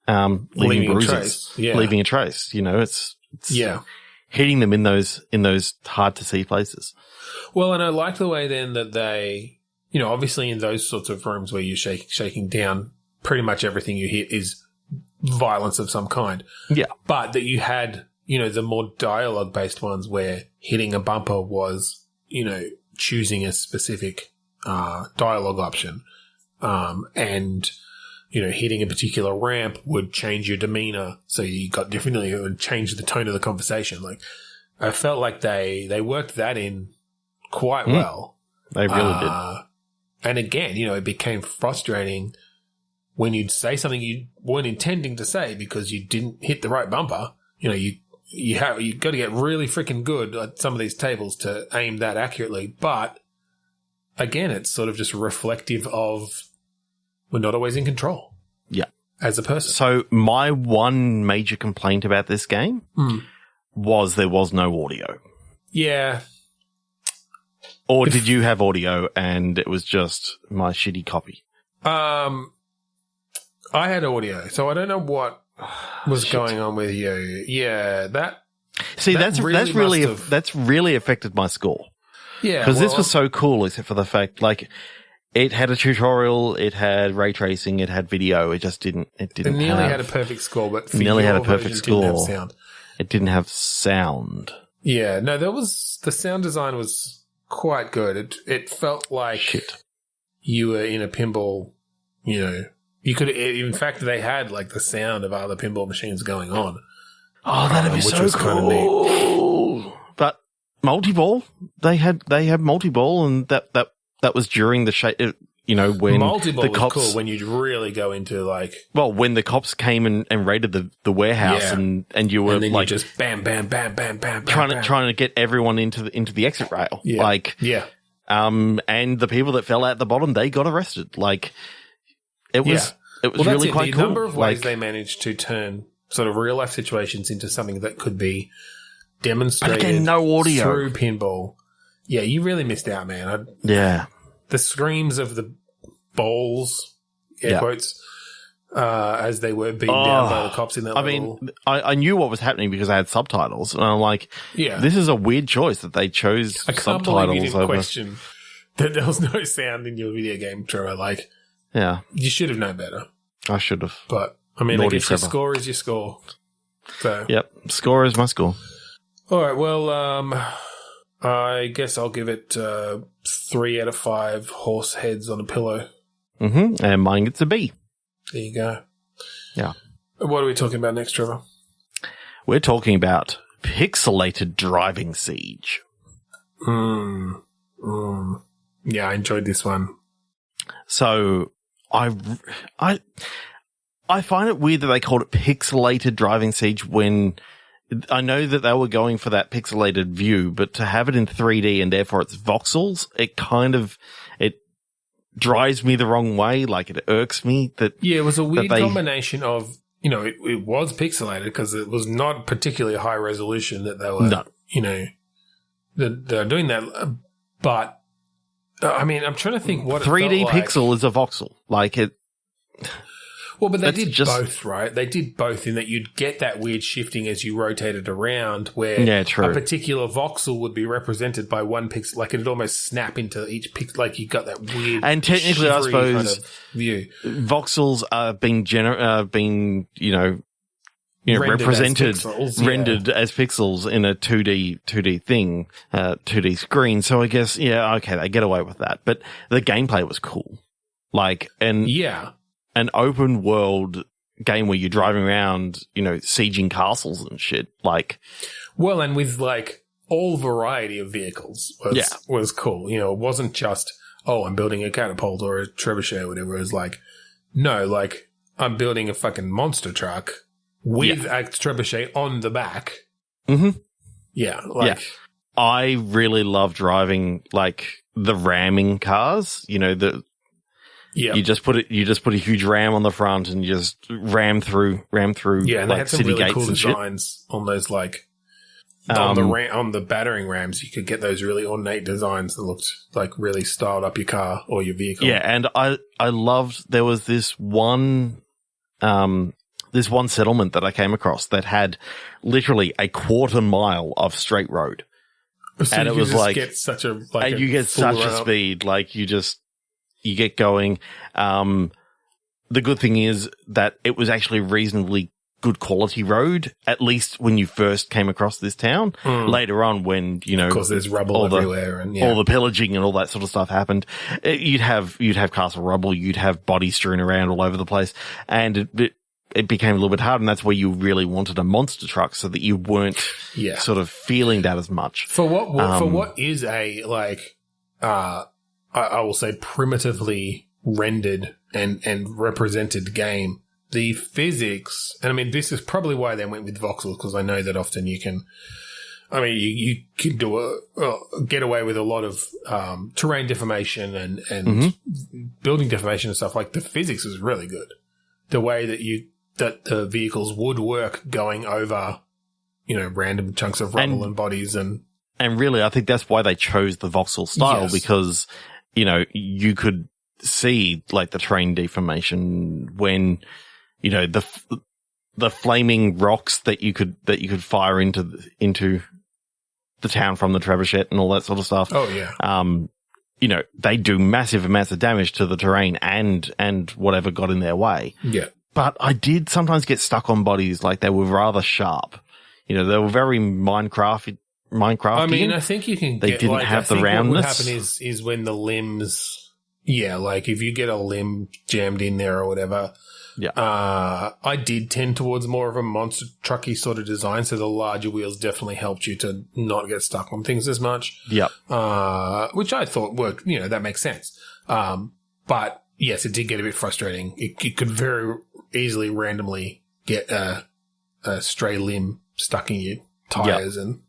bruises, leaving a trace. It's hitting them in those hard to see places. Well, and I like the way then that they, obviously in those sorts of rooms where you're shaking down, pretty much everything you hit is violence of some kind. Yeah. But that you had, the more dialogue based ones where hitting a bumper was, choosing a specific dialogue option. And, hitting a particular ramp would change your demeanor. So you got differently, it would change the tone of the conversation. I felt like they worked that in quite well. They really did. And again, it became frustrating when you'd say something you weren't intending to say because you didn't hit the right bumper. You got to get really freaking good at some of these tables to aim that accurately. But again, it's sort of just reflective of we're not always in control. Yeah. As a person. So my one major complaint about this game was there was no audio. Yeah. Or did you have audio and it was just my shitty copy? I had audio, so I don't know what was going on with you. Yeah, that. See, That that's really affected my score. Yeah. Because this was so cool, except for the fact, like, it had a tutorial, it had ray tracing, it had video. It just didn't. It nearly had a perfect score, but nearly had a perfect score. Didn't have sound. It didn't have sound. Yeah, no, the sound design was quite good. It felt like you were in a pinball. You know, you could. In fact, they had like the sound of other pinball machines going on. Oh, that'd be so cool. But multi-ball, they had multi-ball, and that was during the when multi-ball the was cops, cool when you'd really go into like, well, when the cops came and raided the warehouse, and you were, and then like, you just bam bam bam bam bam trying to get everyone into the exit rail, and the people that fell out the bottom, they got arrested. Like, it was really quite cool. The number of ways they managed to turn sort of real life situations into something that could be demonstrated, again, no audio through pinball. Yeah, you really missed out, man. The screams of the balls, air quotes, as they were beaten down by the cops in that level. Mean, I knew what was happening because I had subtitles, and I'm like, this is a weird choice that they chose subtitles over. I can't believe you didn't question that there was no sound in your video game, Trevor. Like, you should have known better. I should have. But, I mean, I guess your score is your score. So. Yep, score is my score. All right, well, I guess I'll give it 3 out of 5 horse heads on a pillow. Mm-hmm. And mine gets a B. There you go. Yeah. What are we talking about next, Trevor? We're talking about Pixelated Driving Siege. Yeah, I enjoyed this one. So I find it weird that they called it Pixelated Driving Siege when I know that they were going for that pixelated view, but to have it in 3D and therefore it's voxels, it drives me the wrong way. Like, it irks me that. Yeah, it was a weird combination of, it was pixelated because it was not particularly high resolution that they were, that they're doing that. But, I mean, I'm trying to think what 3D pixel is a voxel. Like, it. Well, but they did both, right? They did both in that you'd get that weird shifting as you rotated around where a particular voxel would be represented by one pixel. Like, it'd almost snap into each pixel. Like, you got that weird, and technically, I suppose, kind of view. Voxels are being rendered as pixels in a 2D thing, 2D screen. So I guess, they get away with that. But the gameplay was cool. Like, an open world game where you're driving around, sieging castles and shit. Like, well, and with like all variety of vehicles was cool. It wasn't just, I'm building a catapult or a trebuchet or whatever. It was like, no, like, I'm building a fucking monster truck with a trebuchet on the back. Mm-hmm. Yeah. I really love driving like the ramming cars, you just put a huge ram on the front and you just ram through and they like had some city really gates cool and designs on those, like, on the battering rams. You could get those really ornate designs that looked like really styled up your car or your vehicle. Yeah, and I loved, there was this one settlement that I came across that had literally a quarter mile of straight road. So and it was like, get such a, like, and you get such a speed, like you get going. The good thing is that it was actually reasonably good quality road, at least when you first came across this town. Later on, when, of course, there's rubble everywhere and all the pillaging and all that sort of stuff happened, you'd have castle rubble, you'd have bodies strewn around all over the place, and it became a little bit hard, and that's where you really wanted a monster truck so that you weren't sort of feeling that as much. For what is a, like, I will say primitively rendered and represented game, the physics, and I mean, this is probably why they went with voxels, because I know that often you can, you can get away with a lot of terrain deformation and building deformation and stuff. Like, the physics is really good. The way that the vehicles would work going over, random chunks of rubble and bodies and really, I think that's why they chose the voxel style, because you could see like the terrain deformation when, the flaming rocks that you could fire into the town from the trebuchet and all that sort of stuff. Oh yeah. You know, they do massive amounts of damage to the terrain and whatever got in their way. Yeah. But I did sometimes get stuck on bodies like they were rather sharp. You know, they were very Minecraft. I mean, I think you can. They didn't have the roundness. What would happen is when the limbs, like if you get a limb jammed in there or whatever. Yeah. I did tend towards more of a monster trucky sort of design, so the larger wheels definitely helped you to not get stuck on things as much. Yeah. Which I thought worked. You know, that makes sense. But yes, it did get a bit frustrating. It could very easily randomly get a stray limb stuck in your tires and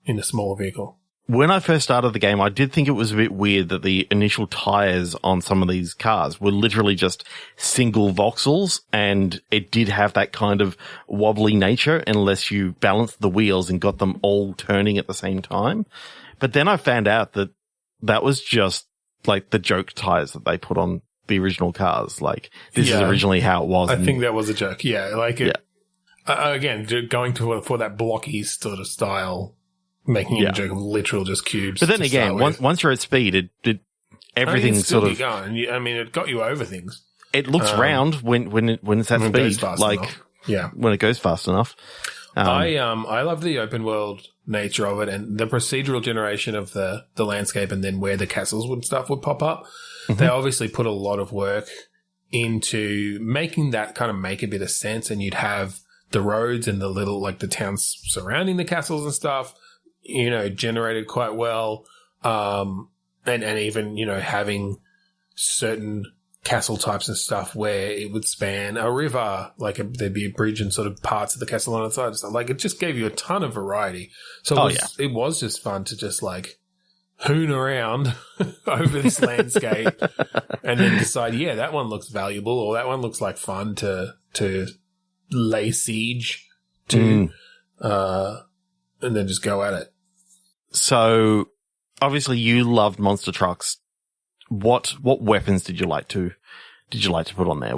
in a smaller vehicle. When I first started the game, I did think it was a bit weird that the initial tires on some of these cars were literally just single voxels, and it did have that kind of wobbly nature unless you balanced the wheels and got them all turning at the same time. But then I found out that that was just like the joke tires that they put on the original cars. Like, this is originally how it was. I think that was a joke. Yeah. Like, again, going for that blocky sort of style, making it a joke of literal just cubes. But then again, once you're at speed, everything sort of going. I mean, it got you over things. It looks round when it's at speed, like when it goes fast enough. I love the open world nature of it and the procedural generation of the landscape, and then where the castles would pop up. Mm-hmm. They obviously put a lot of work into making that kind of make a bit of sense, and you'd have the roads and the little like the towns surrounding the castles and stuff, you know, generated quite well. And even, you know, having certain castle types and stuff where it would span a river, like there'd be a bridge and sort of parts of the castle on the side and stuff. Like, it just gave you a ton of variety. So it was just fun to just like hoon around over this landscape and then decide, that one looks valuable, or that one looks like fun to lay siege to, and then just go at it. So obviously you loved monster trucks. What weapons did you like to put on there?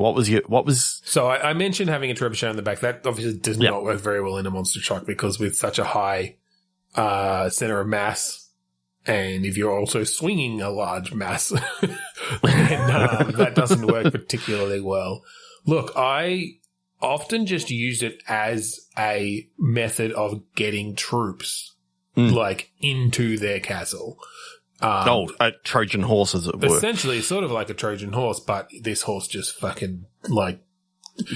So I mentioned having a trebuchet on the back. That obviously does not work very well in a monster truck, because with such a high center of mass, and if you're also swinging a large mass, then that doesn't work particularly well. Look, I often just used it as a method of getting troops like into their castle. A Trojan horse, as it were. Essentially, sort of like a Trojan horse, but this horse just fucking like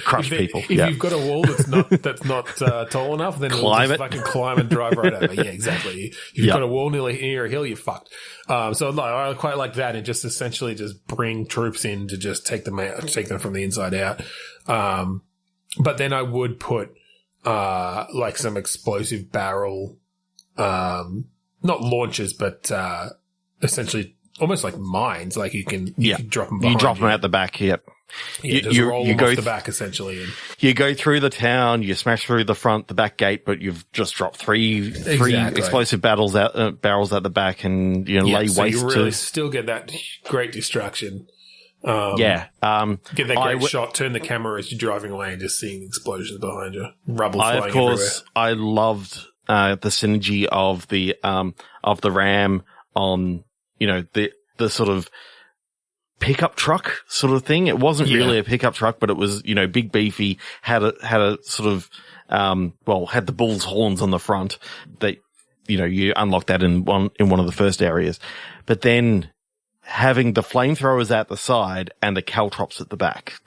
crush people. If you've got a wall that's not tall enough, then it'll just fucking climb and drive right over. Yeah, exactly. If you've got a wall near a hill, you're fucked. So I quite like that, and just essentially just bring troops in to just take them from the inside out. But then I would put like some explosive barrel, not launchers, but essentially almost like mines. Like you can drop them behind you. Drop them out the back, yep. Yeah, just roll them off the back, essentially. And you go through the town, you smash through the front, the back gate, but you've just dropped three explosive barrels out the back, and lay waste. So you really still get that great distraction. Get that great shot, turn the camera as you're driving away, and just seeing explosions behind you, rubble flying everywhere. I loved the synergy of the Ram on the sort of pickup truck sort of thing. It wasn't really a pickup truck, but it was big, beefy, had a sort of had the bull's horns on the front. That you unlock that in one of the first areas, but then having the flamethrowers at the side and the caltrops at the back,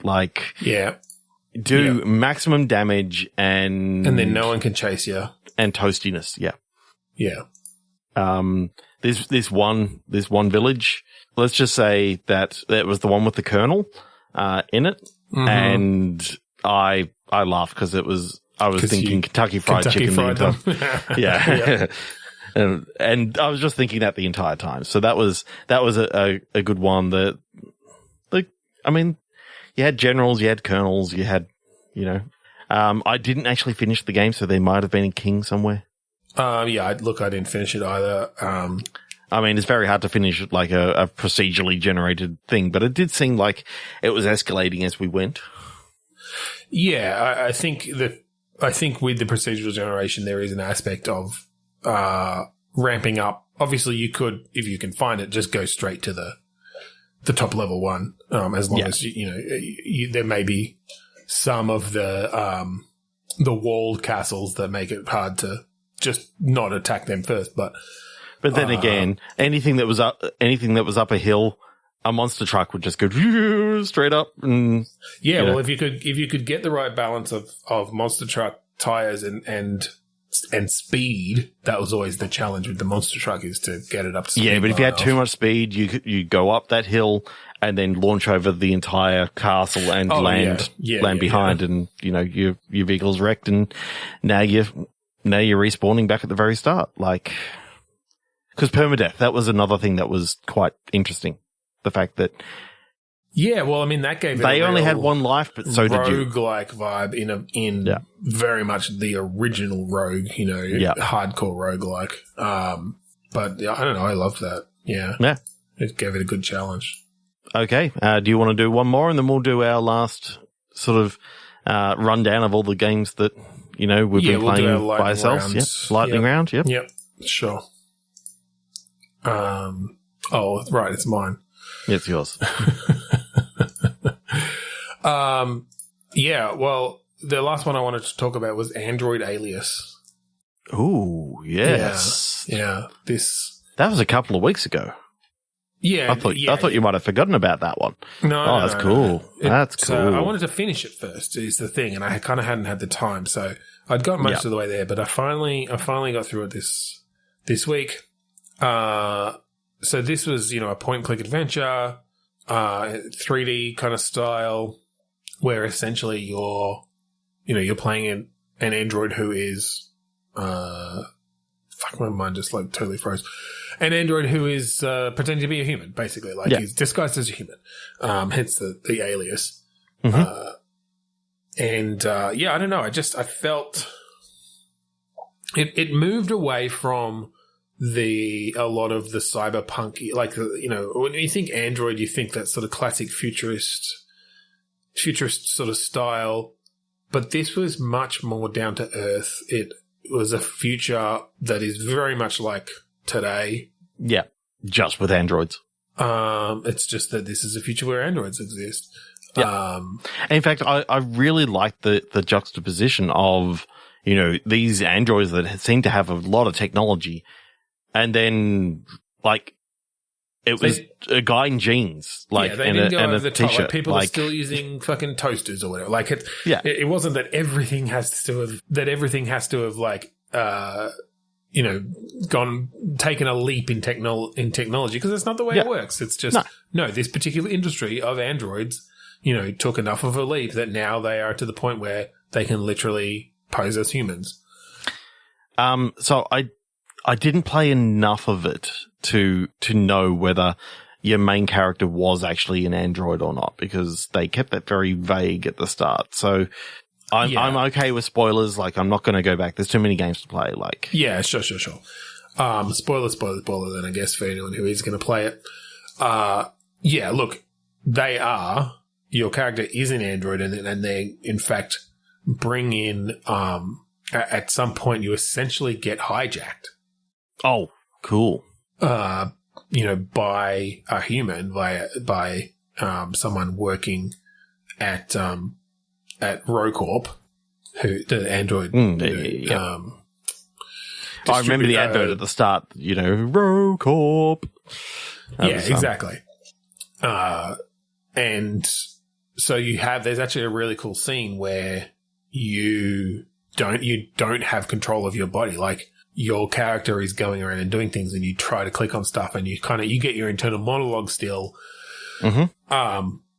do maximum damage, and then no one can chase you, and toastiness. Yeah. This one village, let's just say that it was the one with the colonel in it, and I laughed because I was thinking Kentucky Fried Chicken. Yeah. And I was just thinking that the entire time. So that was a good one. I mean, you had generals, you had colonels, you had, I didn't actually finish the game, so there might have been a king somewhere. I didn't finish it either. I mean, it's very hard to finish like a procedurally generated thing, but it did seem like it was escalating as we went. Yeah, I think with the procedural generation, there is an aspect of ramping up. Obviously, you could, if you can find it, just go straight to the top level one. As long as there may be some of the walled castles that make it hard to just not attack them first. But then again, anything that was up a hill, a monster truck would just go straight up. And well, if you could get the right balance of monster truck tires and speed, that was always the challenge with the monster truck, is to get it up to speed. Yeah, but if you had too much speed, you go up that hill and then launch over the entire castle and land behind, and your vehicle's wrecked, and now you're respawning back at the very start, like, because permadeath, that was another thing that was quite interesting. The fact that that gave it they only had one life, but so did you. Rogue-like vibe in very much the original Rogue, hardcore roguelike. But I don't know, I loved that. Yeah, it gave it a good challenge. Okay, do you want to do one more, and then we'll do our last sort of rundown of all the games that we've been playing by ourselves? Rounds. Lightning round. Yep, sure. Right, it's mine. It's yours. Well, the last one I wanted to talk about was Android Alias. Ooh, yes. Yeah. That was a couple of weeks ago. Yeah. I thought you might have forgotten about that one. No. That's cool. That's cool. So I wanted to finish it first, is the thing, and I kind of hadn't had the time. So I'd got most of the way there, but I finally got through it this week. So this was, a point-and-click adventure, 3D kind of style, where essentially you're playing an android who is, my mind just like totally froze. An android who is pretending to be a human, basically, he's disguised as a human. Hence the alias. Mm-hmm. I don't know. I felt it moved away from a lot of the cyberpunk, when you think Android, you think that sort of classic futurist sort of style, but this was much more down to earth. It was a future that is very much like today. Yeah, just with androids. It's just that this is a future where androids exist. Yeah. In fact, I really like the juxtaposition of, these androids that seem to have a lot of technology. And then, it was a guy in jeans, they didn't go over the top. T-shirt. People are still using fucking toasters or whatever. It wasn't that everything has to have taken a leap in technology, because that's not the way it works. It's just no. This particular industry of androids, took enough of a leap that now they are to the point where they can literally pose as humans. So I didn't play enough of it to know whether your main character was actually an android or not, because they kept that very vague at the start. So I'm okay with spoilers. I'm not going to go back. There's too many games to play. Sure. Spoiler then, I guess, for anyone who is going to play it. Look, your character is an android, and they in fact bring in, at some point you essentially get hijacked. Oh, cool. By a human, by someone working at Rocorp, who the android. I remember the advert at the start. Rocorp. Exactly. And so there's actually a really cool scene where you don't have control of your body. Your character is going around and doing things, and you try to click on stuff, and you get your internal monologue still. Mm-hmm.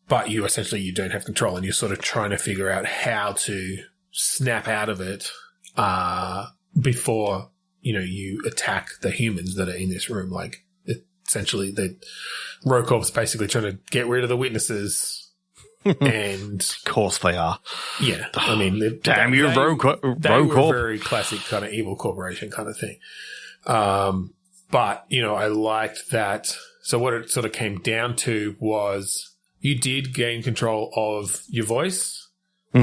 But you don't have control, and you're sort of trying to figure out how to snap out of it, before, you attack the humans that are in this room. Essentially the Rocorp's basically trying to get rid of the witnesses. And of course they are. Yeah. I mean, damn you, Rocorp. They were very classic kind of evil corporation kind of thing. But, I liked that. So what it sort of came down to was you did gain control of your voice,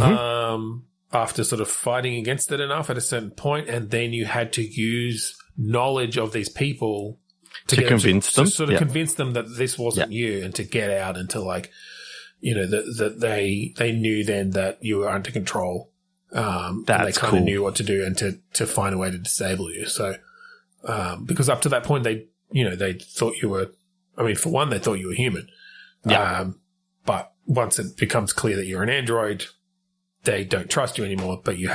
after sort of fighting against it enough at a certain point, and then you had to use knowledge of these people to convince them, to sort of convince them that this wasn't you, and to get out, and to like, you know, that they knew then that you were under control. And they kind of knew what to do, and to find a way to disable you. So, because up to that point, they thought you were, I mean, for one, they thought you were human. Yeah. But once it becomes clear that you're an android, they don't trust you anymore, but you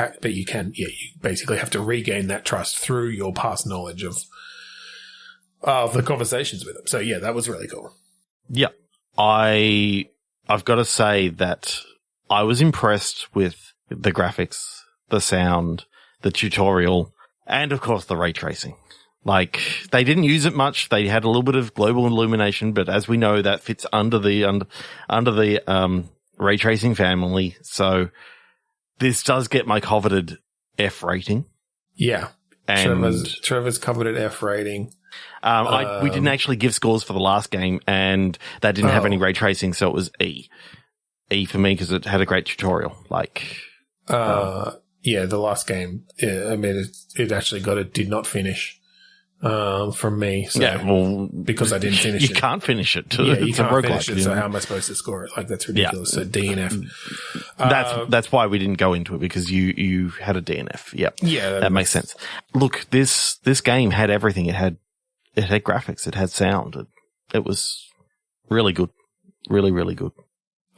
basically have to regain that trust through your past knowledge of the conversations with them. So yeah, that was really cool. Yeah. I've got to say that I was impressed with the graphics, the sound, the tutorial, and of course the ray tracing. Like, they didn't use it much. They had a little bit of global illumination, but as we know, that fits under the ray tracing family. So this does get my coveted F rating. Yeah. And Trevor's coveted F rating. We didn't actually give scores for the last game, and that didn't have any ray tracing, so it was E. E for me because it had a great tutorial. Yeah, the last game, I mean, it actually got a did not finish from me. So, yeah, well, because I didn't finish it. You can't finish it. Yeah, you can't finish it, so how am I supposed to score it? Like, that's ridiculous. So D and F. That's why we didn't go into it, because you had a D and F. Yep. Yeah. That makes sense. Look, this game had everything. It had graphics. It had sound. It was really good. Really, really good.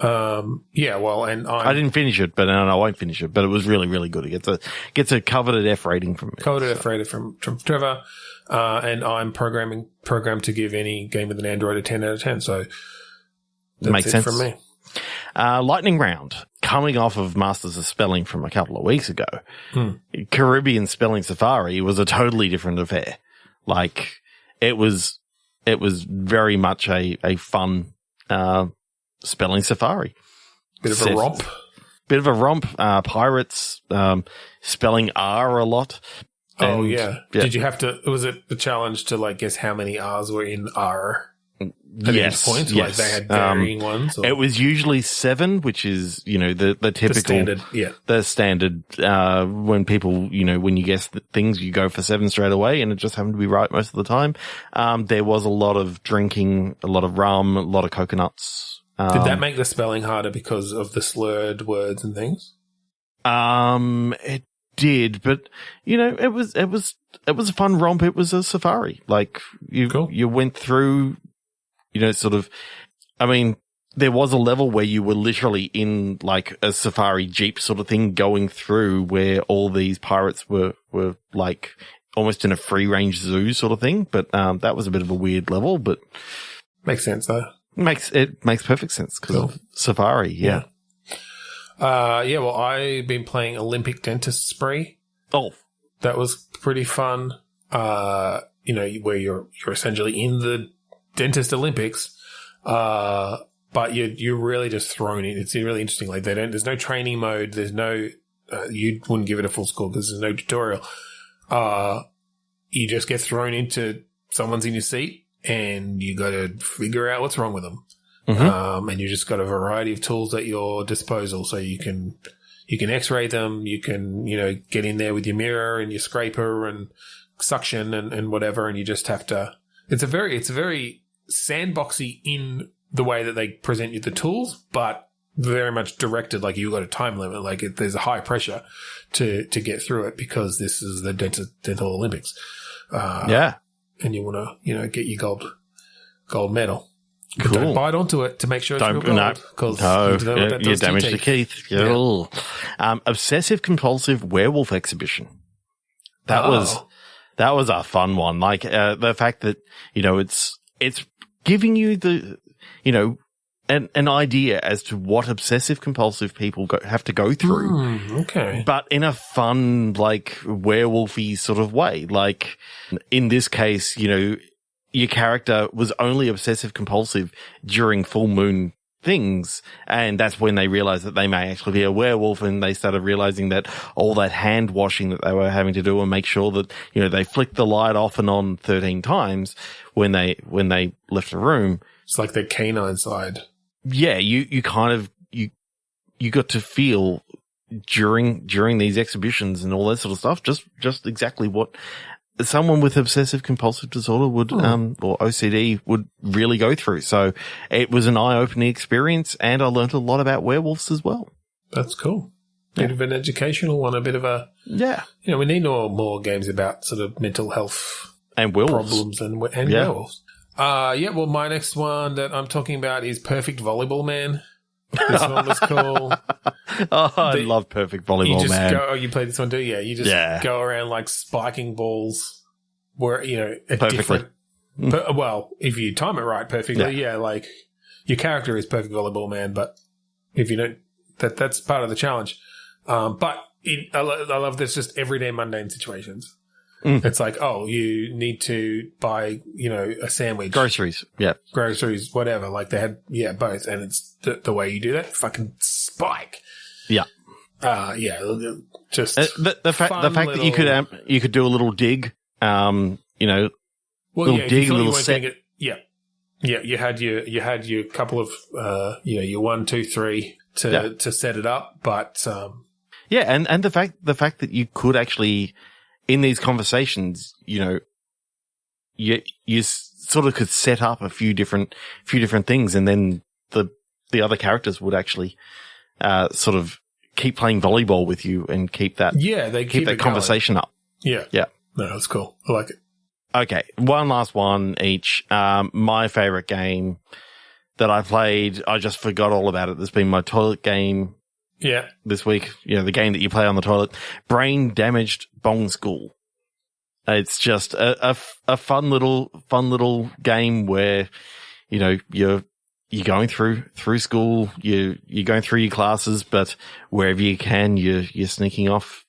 Yeah, well, and I didn't finish it, but I won't finish it, but it was really, really good. It gets a coveted F rating from me. Coveted F rating from Trevor. And I'm programmed to give any game with an Android a 10 out of 10. So that's makes it sense from me. Lightning round. Coming off of Masters of Spelling from a couple of weeks ago, Caribbean Spelling Safari was a totally different affair. Like, it was very much a fun, spelling safari. Bit of a romp. Pirates, spelling R a lot. Oh, yeah. Did you have to, was it the challenge to like guess how many R's were in R? Yes. Points? Yes. Like they had varying ones? Or? It was usually 7, which is, the typical. The standard, yeah. The standard, when people, when you guess things, you go for 7 straight away, and it just happened to be right most of the time. There was a lot of drinking, a lot of rum, a lot of coconuts. Did that make the spelling harder because of the slurred words and things? It did, but it was a fun romp. It was a safari. Like, you went through, sort of, I mean, there was a level where you were literally in like a safari jeep sort of thing going through, where all these pirates were like almost in a free range zoo sort of thing. But that was a bit of a weird level, but makes sense though. Makes perfect sense because of safari. Yeah. Well, I've been playing Olympic Dentist Spree. Oh, that was pretty fun. Where you're essentially in the dentist Olympics, but you're really just thrown in. It's really interesting. Like, there's no training mode. There's no, you wouldn't give it a full score because there's no tutorial. You just get thrown into someone's in your seat, and you got to figure out what's wrong with them. Mm-hmm. And you just got a variety of tools at your disposal. So you can x-ray them. You can, get in there with your mirror and your scraper and suction and whatever. And you just have to, it's a very sandboxy in the way that they present you the tools, but very much directed. Like, you've got a time limit. Like, there's a high pressure to get through it because this is the dental Olympics. And you want to, get your gold medal. But cool. Don't bite onto it to make sure it's real gold. Because you damage the teeth. Yeah. Obsessive compulsive werewolf exhibition. That was a fun one. Like, the fact that, it's giving you the, an idea as to what obsessive compulsive people have to go through. Okay. But in a fun, like, werewolfy sort of way. Like, in this case, your character was only obsessive compulsive during full moon things, and that's when they realized that they may actually be a werewolf, and they started realizing that all that hand washing that they were having to do and make sure that, they flicked the light off and on 13 times when they left the room. It's like the canine side. Yeah, you kind of, you got to feel during these exhibitions and all that sort of stuff. Just exactly what someone with obsessive compulsive disorder would, or OCD would really go through. So it was an eye-opening experience, and I learned a lot about werewolves as well. That's cool. Bit of an educational one, a bit of a... Yeah. You know, we need more games about sort of mental health and werewolves. Problems and werewolves. Well, my next one that I'm talking about is Perfect Volleyball Man. This one was cool. I love Perfect Volleyball Man. You played this one, do you? Yeah, you just go around like spiking balls where, you know, perfectly. Well, if you time it right perfectly, like your character is Perfect Volleyball Man, but if you don't, that's part of the challenge. But I love this just everyday mundane situations. It's like, you need to buy, you know, a sandwich. Groceries. Yeah. Groceries, whatever. Like they had, both. And it's the way you do that, fucking spike. Yeah. Just the fact that you could do a little dig, you know, little dig, little set. Yeah. You had your couple of, your 1, 2, 3 to set it up. But, and the fact that you could actually, in these conversations, you know, you sort of could set up a few different things, and then the other characters would actually sort of keep playing volleyball with you and keep that they keep that conversation going. up. Yeah. No, that's cool. I like it. Okay, one last one each. My favorite game that I played, I just forgot all about it. There's been my toilet game. Yeah. This week, you know, the game that you play on the toilet, Brain Damaged Bong School. It's just a fun little game where, you know, you're going through school, you're going through your classes, but wherever you can, you're sneaking off,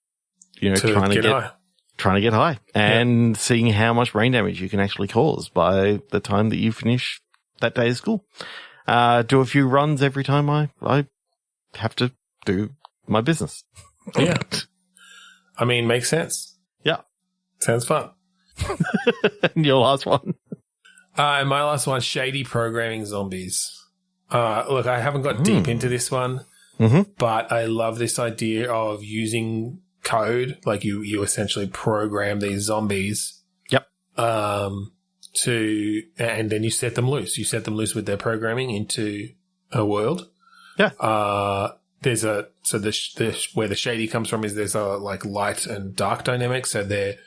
you know, trying to get high and seeing how much brain damage you can actually cause by the time that you finish that day of school. Do a few runs every time I have to do my business. Yeah. I mean, makes sense. Yeah. Sounds fun. And your last one? My last one, Shady Programming Zombies. Look, I haven't got deep into this one, but I love this idea of using code. Like you essentially program these zombies. Yep. And then you set them loose. You set them loose with their programming into a world. Yeah. There's where the shady comes from is there's a like light and dark dynamic. So they're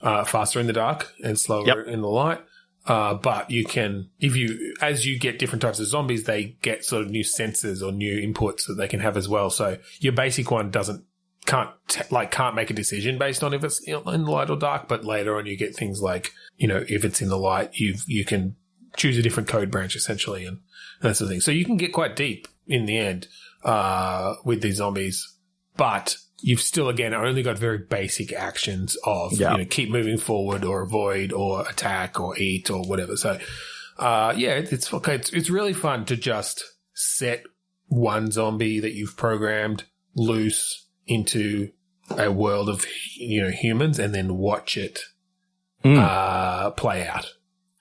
faster in the dark and slower in the light. But you can, as you get different types of zombies, they get sort of new sensors or new inputs that they can have as well. So your basic one can't make a decision based on if it's in the light or dark. But later on, you get things like, you know, if it's in the light, you can choose a different code branch essentially, and that sort of thing. So you can get quite deep in the end with these zombies, but you've still, again, only got very basic actions of, you know, keep moving forward or avoid or attack or eat or whatever. So, it's okay. It's really fun to just set one zombie that you've programmed loose into a world of, you know, humans and then watch it play out.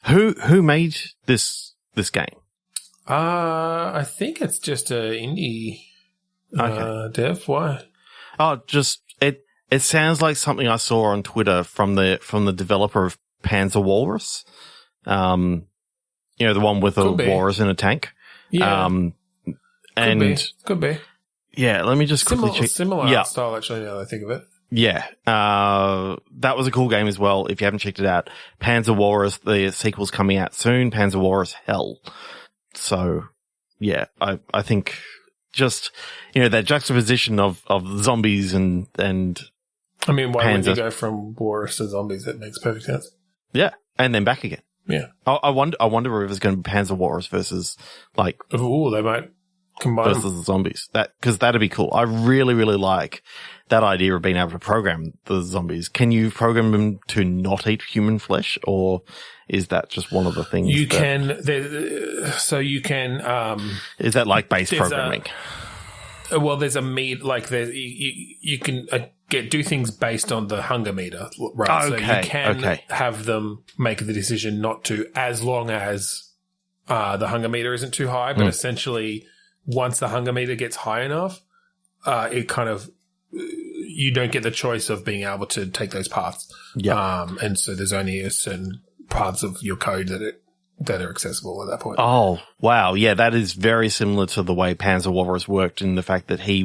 Who made this game? I think it's just a indie dev. Why? Oh, just it sounds like something I saw on Twitter from the developer of Panzer Walrus. You know, the one with a walrus in a tank. Yeah. Could be. Yeah, let me just quickly check. Similar art style, actually, now that I think of it. Yeah. That was a cool game as well. If you haven't checked it out, Panzer Walrus, the sequel's coming out soon. Panzer Walrus Hell. So, yeah, I think just, you know, that juxtaposition of zombies and I mean, why would you go from walrus to zombies? That makes perfect sense. Yeah, and then back again. Yeah. I wonder if it's going to be Panzer Walrus versus, like... Ooh, they might combine versus the zombies. Because that'd be cool. I really, really like that idea of being able to program the zombies. Can you program them to not eat human flesh, or is that just one of the things you can? So you can. Is that like base programming? There's a meat like you can do things based on the hunger meter, right? Okay, so you can have them make the decision not to, as long as the hunger meter isn't too high. But essentially, once the hunger meter gets high enough, it kind of you don't get the choice of being able to take those paths. Yeah. And so there's only a certain parts of your code that are accessible at that point. Oh, wow. Yeah, that is very similar to the way Panzer Walrus worked in the fact that he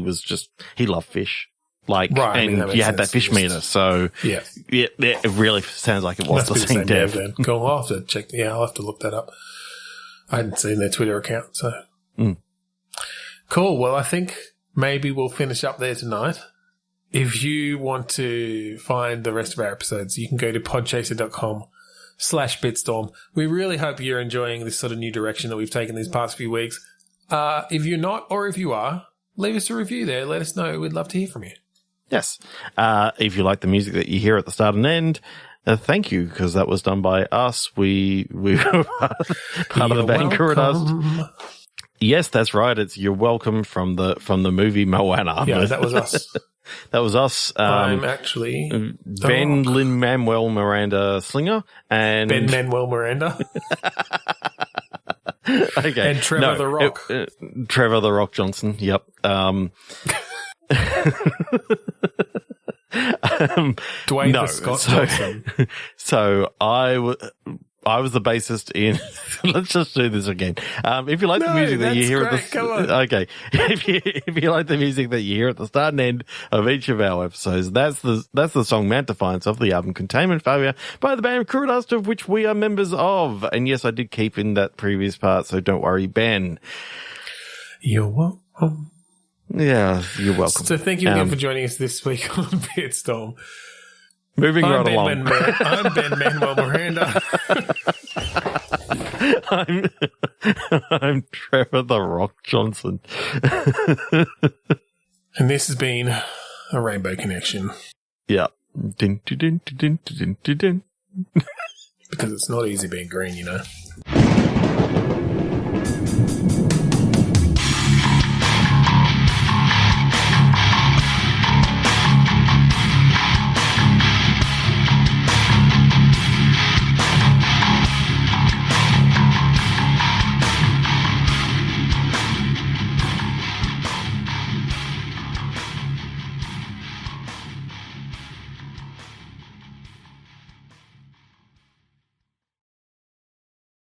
loved fish. Like, right, and you had that fish meter. So, yeah, it really sounds like it was the same dev. Then. Cool. I'll have to check. Yeah, I'll have to look that up. I hadn't seen their Twitter account. So, Cool. Well, I think maybe we'll finish up there tonight. If you want to find the rest of our episodes, you can go to podchaser.com/bitstorm. We really hope you're enjoying this sort of new direction that we've taken these past few weeks. If you're not, or if you are, leave us a review there. Let us know. We'd love to hear from you. Yes. If you like the music that you hear at the start and end, thank you, because that was done by us. We were part of the band Geriatric. Yes, that's right. It's You're Welcome from the movie Moana. Yeah, that was us. That was us. I'm actually Ben Lin-Manuel Miranda Slinger and Ben Manuel Miranda. Okay. And Trevor the Rock. Trevor the Rock Johnson. Yep. Dwayne the Scott Johnson. So I was the bassist in. Let's just do this again. If you like the music that you hear okay. If you like the music that you hear at the start and end of each of our episodes, that's the song "Mount Defiance" of the album "Containment Failure" by the band Geriatric, of which we are members of. And yes, I did keep in that previous part, so don't worry, Ben. You're welcome. Yeah, you're welcome. So thank you again for joining us this week on Bitstorm. Moving right along. I'm Ben Manuel Miranda. I'm Trevor the Rock Johnson. And this has been a Rainbow Connection. Yeah. Din, din, din, din, din, din, din. Because it's not easy being green, you know.